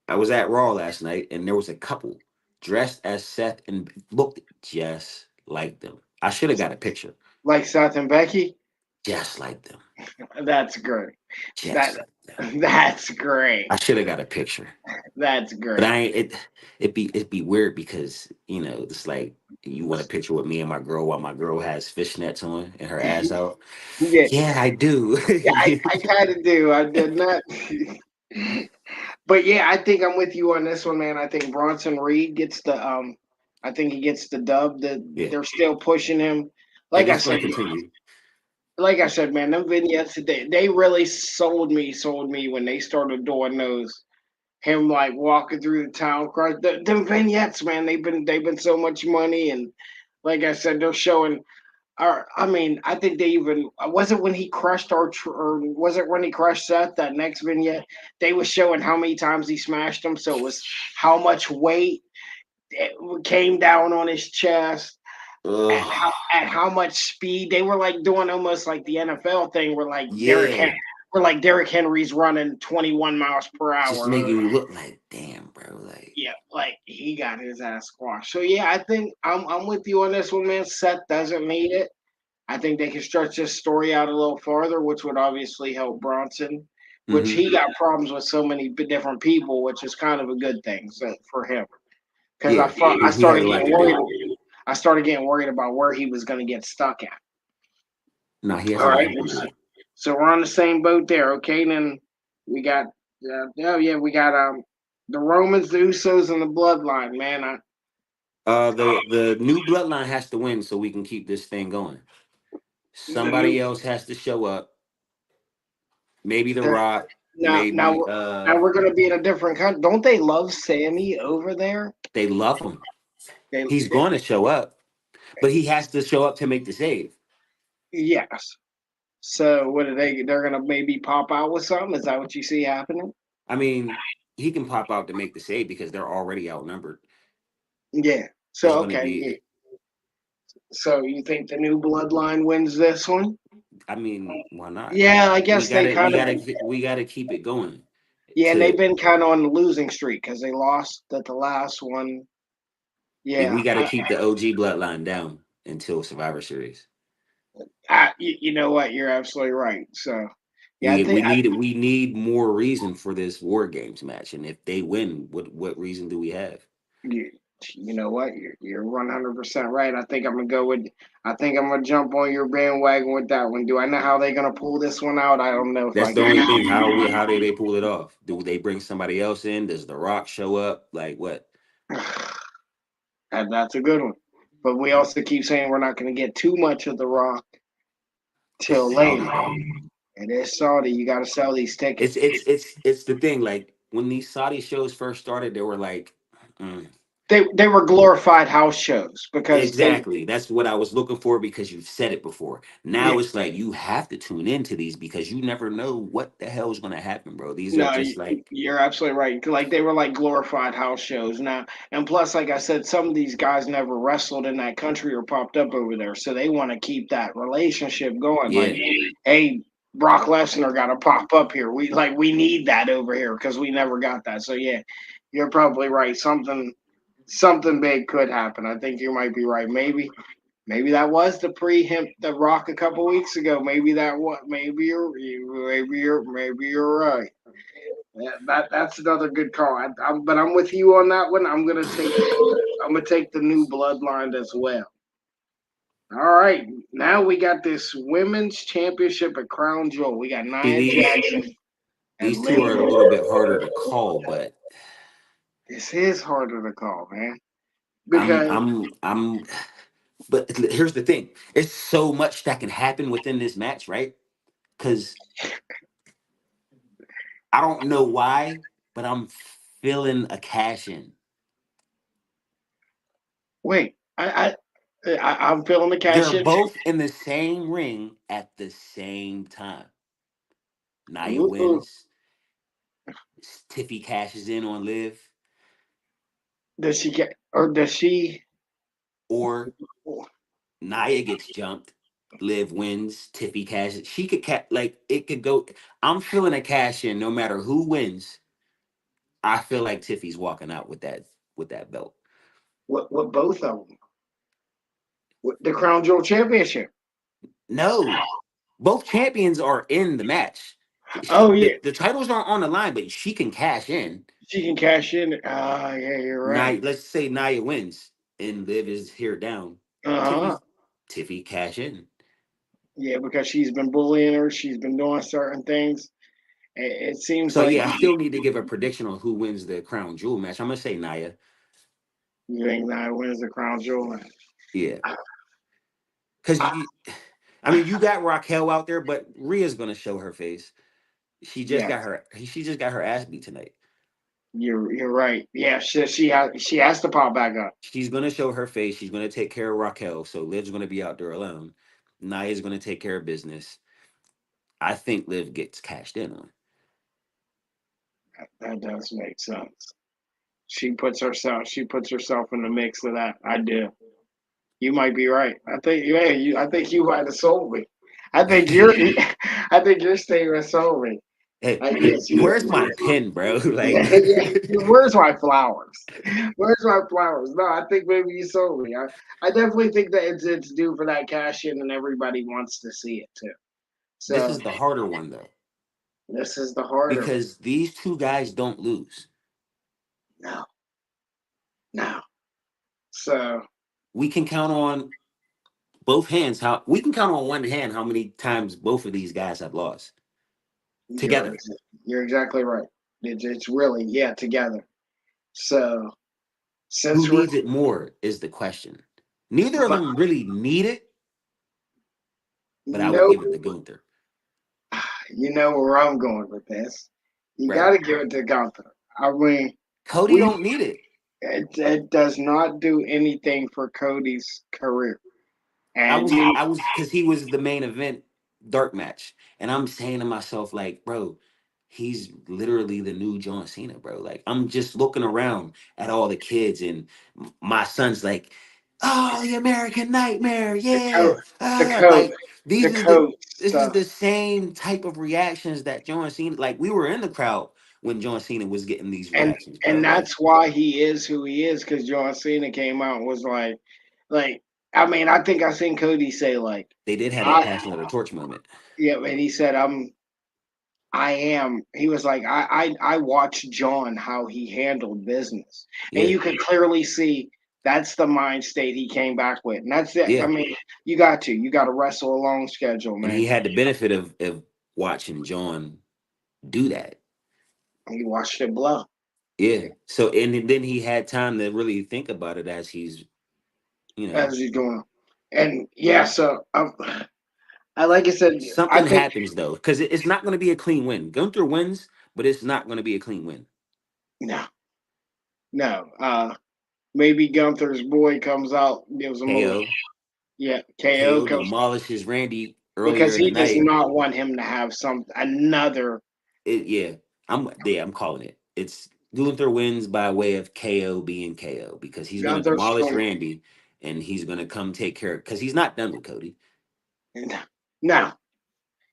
I was at Raw last night, and there was a couple dressed as Seth and looked just like them. I should have got a picture, like Seth and Becky, just like them, that's great. just That like them. that's great. I should have got a picture, That's but great. I ain't. It'd be weird because it's like you want a picture with me and my girl while my girl has fishnets on and her ass out. Yeah, Yeah, I do. yeah, I kind of do. I did not. But yeah, I think I'm with you on this one, man. I think Bronson Reed gets the I think he gets the dub. That Yeah, they're still pushing him. and Like I it's going said, to continue. man, them vignettes they really sold me when they started doing those. Him like walking through the town, cry. Them vignettes, man, they've been so much money, and like I said, they're showing. Or I mean, I think they even was it when he crushed or was it when he crushed Seth? That next vignette, they was showing how many times he smashed him. So it was how much weight it came down on his chest Ugh, at how much speed they were like doing almost like the NFL thing, where yeah, like Derrick Henry's running 21 miles per just hour. making you look like damn, bro. Like Yeah, like he got his ass squashed. So yeah, I think I'm with you on this one, man. Seth doesn't need it. I think they can stretch this story out a little farther, which would obviously help Bronson, which hmm he got problems with so many different people, which is kind of a good thing so, for him. Because yeah, I he had started a lot getting to do. worried. I started getting worried about where he was going to get stuck at. No, he has All a right, lot to do. so we're on the same boat there. Okay, then we got oh yeah, we got the Romans, the Usos, and the Bloodline. Man, The new bloodline has to win so we can keep this thing going. the new Somebody else has to show up. Maybe The the, Rock. now now Maybe now we're going to be in a different country. Don't they love Sammy over there? they love him. He's They going to show up, but he has to show up to make the save. yes. So what are they? They're gonna maybe pop out with something. Is that what you see happening? I mean, he can pop out to make the save because they're already outnumbered. Yeah. It's So going to okay. Yeah. be. So you think the new bloodline wins this one? I mean, why not? Yeah, I We guess they gotta, we kind of. gotta, we gotta keep it going. Yeah, and they've To been kind of on the losing streak because they lost at the last one. we Yeah. gotta keep the OG bloodline down until Survivor Series. You know what? You're absolutely right. So yeah, I We think. we need we need more reason for this War Games match, and if they win, what reason do we have? Yeah. You know what? You're 100% right. I think I'm gonna go with. I think I'm gonna jump on your bandwagon with that one. Do I know how they're gonna pull this one out? I don't know if That's I the only can. thing. How they pull it off? Do they bring somebody else in? Does The Rock show up? Like what? That's a good one. But we also keep saying we're not gonna get too much of the Rock It's till later. Saudi though. It is Saudi. You got to sell these It's tickets. it's it's it's the thing. Like when these Saudi shows first started, they were like, mm, They were glorified house shows because they exactly. That's what I was looking for because you've said it before. yeah, Now it's like you have to tune into these because you never know what the hell is going to happen, bro. These are no, just like you're absolutely right. Like they were like glorified house shows now, and plus, like I said, some of these guys never wrestled in that country or popped up over there, so they want to keep that relationship going. Like, yeah. hey, Brock Lesnar got to pop up here. We need that over here because we never got that. So yeah, you're probably right. Something big could happen. I think you might be right. Maybe that was the pre-him the Rock a couple weeks ago. Maybe that what maybe you're right. Yeah, that's another good call. But I'm with you on that one. I'm gonna take the new Bloodline as well. All right, now we got this women's championship at Crown Jewel. We got See, Nia Jackson and these two Liv. are a little bit harder to call, but This is harder to call, man, I'm because I'm I'm but here's the thing. It's so much that can happen within this match, right? Cuz I don't know why, but I'm feeling a cash in. wait, I'm feeling the They're cash in. both in the same ring at the same time. Nia Ooh, wins, Tiffy cashes in on Liv, does she get or does she? or Nia gets jumped, Liv wins, Tiffy cashes. She could like it could go. I'm feeling a cash in no matter who wins. I feel like Tiffy's walking out with that belt. What both of them? The Crown Jewel Championship. No, both champions are in the match. Oh yeah, The titles aren't on the line, but she can cash in. she can cash in. Ah, yeah, you're right. Nia, let's say Nia wins and Liv is here down. Uh huh. Tiffy, Tiffy cash in. Yeah, because she's been bullying her. She's been doing certain things. It seems So like yeah, I still need to give a prediction on who wins the crown jewel match. I'm gonna say Nia. you think Nia wins the Crown Jewel. Yeah, because I, I mean, you got Raquel out there, but Rhea's gonna show her face. yeah, She just got her ass beat tonight. you're right. Yeah, she has to pop back up. She's gonna show her face. She's gonna take care of Raquel. So Liv's gonna be out there alone. Nia's gonna take care of business. I think Liv gets cashed in on. That does make sense. She puts herself in the mix of that. I do. You might be right. I think you might have sold me. I think you're I think your statement sold me. Hey, Yes, where's my pen, bro? Like, yeah. Where's my flowers? Where's my flowers? No, I think maybe you sold me. I definitely think that it's due for that cash in, and everybody wants to see it too. this So is the harder one though, this is the harder. because these two guys don't lose. No, no. So We can count on both hands how we can count on one hand how many times both of these guys have lost you're together. ex- you're exactly right. It's really yeah together. So Who since we're needs it more is the question. Neither of but them really need it, but you I would know give it to Gunther, you know where I'm going with this. You got right? to give it to Gunther. I mean, Cody we don't need it. it does not do anything for Cody's career. And you, I was because he was the main event dark match, and I'm saying to myself like, bro, he's literally the new John Cena, bro. Like I'm just looking around at all the kids, and my son's like, oh, the American Nightmare, the yeah, coat, the coat, like the these is the coat this is stuff, the same type of reactions that John Cena. Like we were in the crowd when John Cena was getting these and reactions, bro. and Like that's why he is who he is. Because John Cena came out and was like, I mean, I think I seen Cody say like, they did have that I passing of the torch moment. yeah, and he said I am. He was like, I watched John how he handled business, and Yeah, you could clearly see that's the mind state he came back with, and that's it. I yeah. mean, you got to wrestle a long schedule, And he man. had the benefit of watching John do that. You watched it blow Yeah. So and then he had time to really think about it as he's, you know, as he's going, and yeah. So I like I said, I something think happens though, because it's not going to be a clean win. Gunther wins, but it's not going to be a clean win. no, no. Maybe Gunther's boy comes out, gives him a little, KO, yeah, KO KO comes demolishes Randy earlier because in the he does night. not want him to have some another Yeah, I'm calling it. It's Gunther wins by way of KO being KO because he's going to Gunther's demolish going. Randy and he's going to come take care of because he's not done with Cody. No,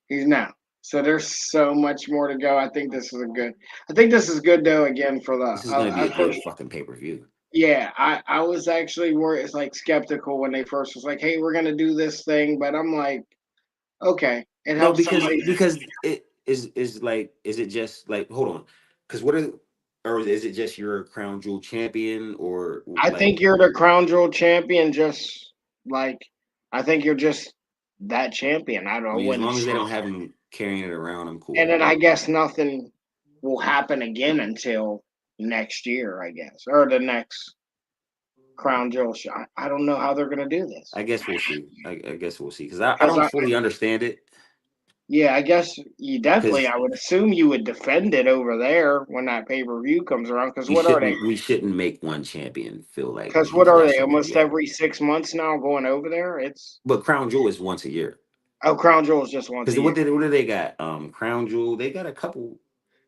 he's not. So there's so much more to go. I think this is a good. I think this is good though. Again for the. This is going to be a I good first, fucking pay-per-view. yeah, I was actually worried. It's like skeptical when they first was like, hey, we're gonna do this thing, but I'm like, okay, it No, helps somebody. because it is like, is it just like, hold on, because what are, or is it just your crown jewel champion or I like, think you're the crown jewel champion. Just like I think you're just that champion. I I mean, as wouldn't long as they say. don't have him carrying it around, I'm cool And with then it. I guess nothing will happen again until next year, I guess, or the next crown jewel shot. I don't know how they're gonna do this I guess we'll see. I guess we'll see because I because don't fully understand it yeah, I guess you definitely. because I would assume you would defend it over there when that pay per view comes around. you shouldn't we shouldn't make one champion feel like Because what he's are they? lesser than Almost the other. every 6 months now going over there. It's But crown jewel is once a year. oh, crown jewel is just once Because a year. what do they got? Crown jewel. They got a couple.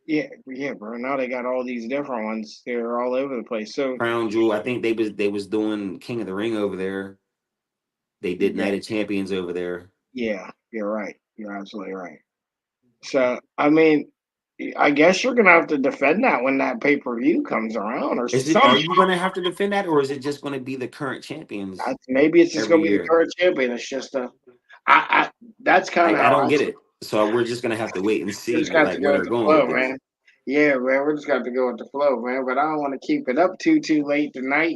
Yeah, yeah, bro. Now they got all these different ones. They're all over the place. So Crown jewel. I think they was doing King of the Ring over there. They did yeah, Night of Champions over there. yeah, you're right. You're absolutely right. So I mean, I guess you're gonna have to defend that when that pay per view comes around, or Is it? some. Are you gonna have to defend that, or is it just gonna be the current champions Maybe it's just every gonna be the year? current champion. It's just a. I that's kind of I how don't I get see. it. So we're just gonna have to wait and We see, just got like to where go with they're the going flow, with this. man. Yeah, man. We're just got to go with the flow, man. But I don't want to keep it up too late tonight.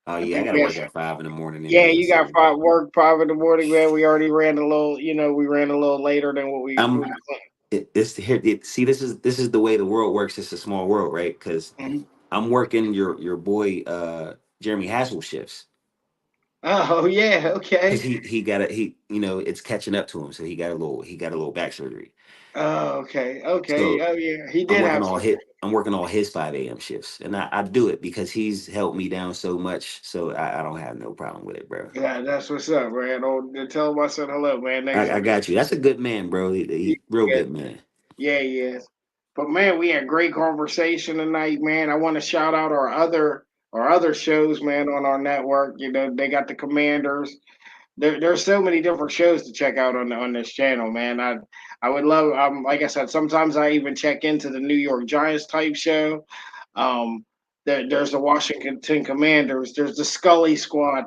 Oh I yeah, I think gotta we have. work at 5 in the morning Yeah, anyway. you got So five work 5 in the morning, man. We already ran a little. We ran a little later than what we I'm this here. See, this is the way the world works. It's a small world, right? Because planned. I'm working your boy Jeremy Hassel shifts Oh yeah, because okay. he got a he it's catching up to him, so he got a little back surgery. Oh okay, okay. So Oh yeah, he I'm did working have all some. hit. I'm working all his 5 a.m. shifts, and I do it because he's helped me down so much. So I don't have no problem with it, bro. Yeah, that's what's up, man. Oh, tell him I said hello, man. Next I time. got you. That's a good man, bro. He real Yeah, good man. yeah, he is. But man, we had great conversation tonight, man. I want to shout out our other shows, man, on our network. They got the Commanders. There's so many different shows to check out on this channel, man. I would love, like I said, sometimes I even check into the New York Giants type show. Um, there's the Washington Commanders. There's the Scully Squad.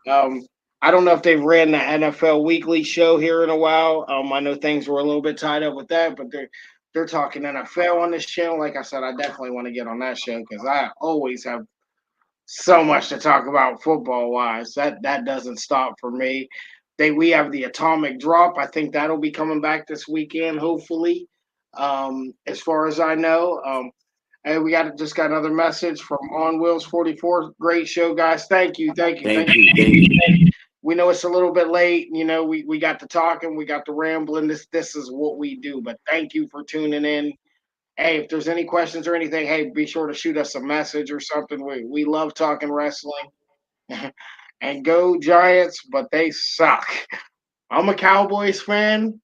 Um, I don't know if they've ran the NFL Weekly show here in a while. I know things were a little bit tied up with that, but they're talking NFL on this channel. Like I said, I definitely want to get on that show because I always have so much to talk about football wise. That doesn't stop for me. We have the atomic drop. I think that'll be coming back this weekend, hopefully. As far as I know. And we just got another message from On Wheels 44. Great show, guys. Thank you, thank you, thank Thank you, thank you. you. We know it's a little bit late. We got to talking, we got to rambling. This is what we do. But thank you for tuning in. Hey, if there's any questions or anything, hey, be sure to shoot us a message or something. We love talking wrestling. And go Giants, but they suck. I'm a Cowboys fan.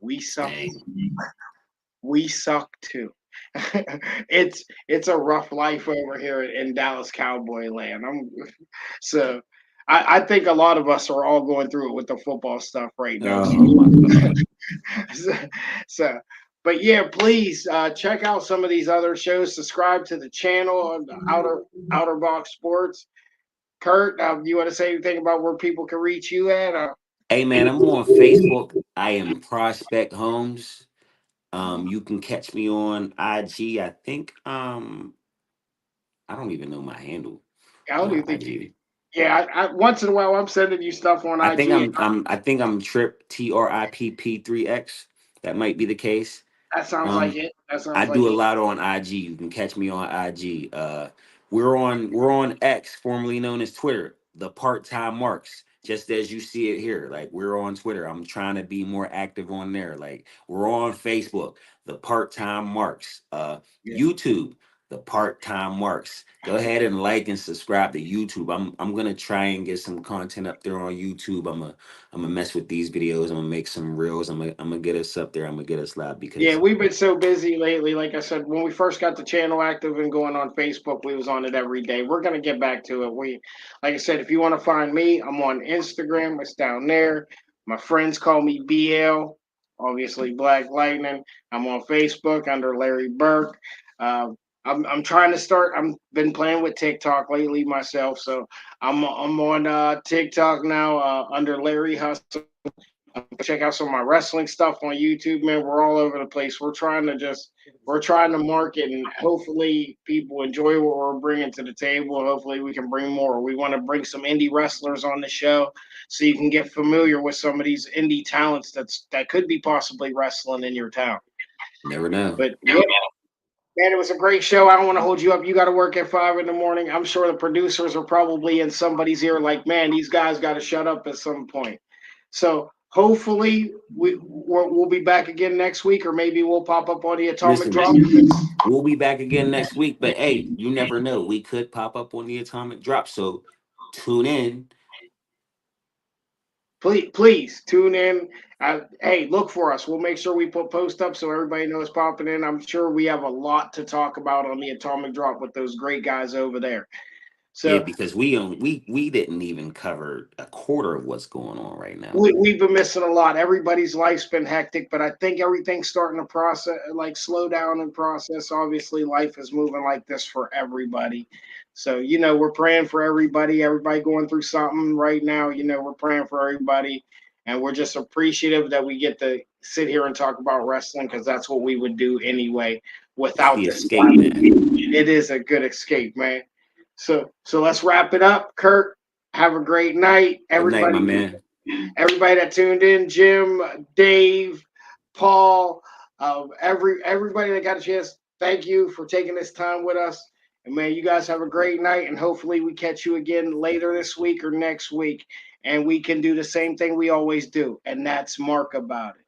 We suck. Dang. We suck too. It's a rough life over here in Dallas Cowboy land. So I think a lot of us are all going through it with the football stuff right now. Oh my God. So, so but yeah, please check out some of these other shows. Subscribe to the channel on the Outer Box Sports. Kurt, you want to say anything about where people can reach you at? Hey man, I'm on Facebook. I am Prospect Homes. You can catch me on IG. I think I don't even know my handle I don't on even think you. IG. Yeah, I once in a while I'm sending you stuff on IG. I think I'm Tripp 3X. That might be the case. That sounds like Um, it. That I sounds like do a it. lot on IG. You can catch me on IG. We're on X, formerly known as Twitter, the part-time marks. Just as you see it here, like we're on Twitter. I'm trying to be more active on there. Like we're on Facebook, the part-time marks. Yeah. YouTube, the part-time marks. Go ahead and like and subscribe to YouTube. I'm gonna try and get some content up there on YouTube. I'm gonna mess with these videos. I'm gonna make some reels. I'm gonna get us up there. I'm gonna get us live Yeah, because we've been so busy lately. Like I said, when we first got the channel active and going on Facebook, we was on it every day. We're gonna get back to it. Like I said, if you want to find me, I'm on Instagram. It's down there. My friends call me BL, obviously Black Lightning. I'm on Facebook under Larry Burke. Uh, I'm trying to start. I'm been playing with TikTok lately myself, so I'm on TikTok now under Larry Hustle. Check out some of my wrestling stuff on YouTube, man. We're all over the place. We're trying to market, and hopefully people enjoy what we're bringing to the table. Hopefully we can bring more. We want to bring some indie wrestlers on the show so you can get familiar with some of these indie talents that could be possibly wrestling in your town. never know. But yeah, man, it was a great show. I don't want to hold you up. You got to work at 5 in the morning. I'm sure the producers are probably in somebody's ear, like, man, these guys got to shut up at some point. So hopefully we'll be back again next week, or maybe we'll pop up on the Atomic Listen, Drop. we'll be back again next week, but hey, you never know. We could pop up on the Atomic Drop. So tune in. Please tune in. Hey, look for us. We'll make sure we put post up so everybody knows popping in. I'm sure we have a lot to talk about on the Atomic Drop with those great guys over there. Yeah, So because we didn't even cover a quarter of what's going on right now. we've been missing a lot. Everybody's life's been hectic, but I think everything's starting to process, like slow down and process. Obviously, life is moving like this for everybody. So, we're praying for everybody going through something right now. We're praying for everybody. And we're just appreciative that we get to sit here and talk about wrestling because that's what we would do anyway It's without the this. escape, man. It is a good escape, man. So let's wrap it up. Kurt, have a great night. Good night, my Everybody man. everybody that tuned in, Jim, Dave, Paul, everybody that got a chance, thank you for taking this time with us. And man, you guys have a great night, and hopefully we catch you again later this week or next week, and we can do the same thing we always do, and that's mark about it.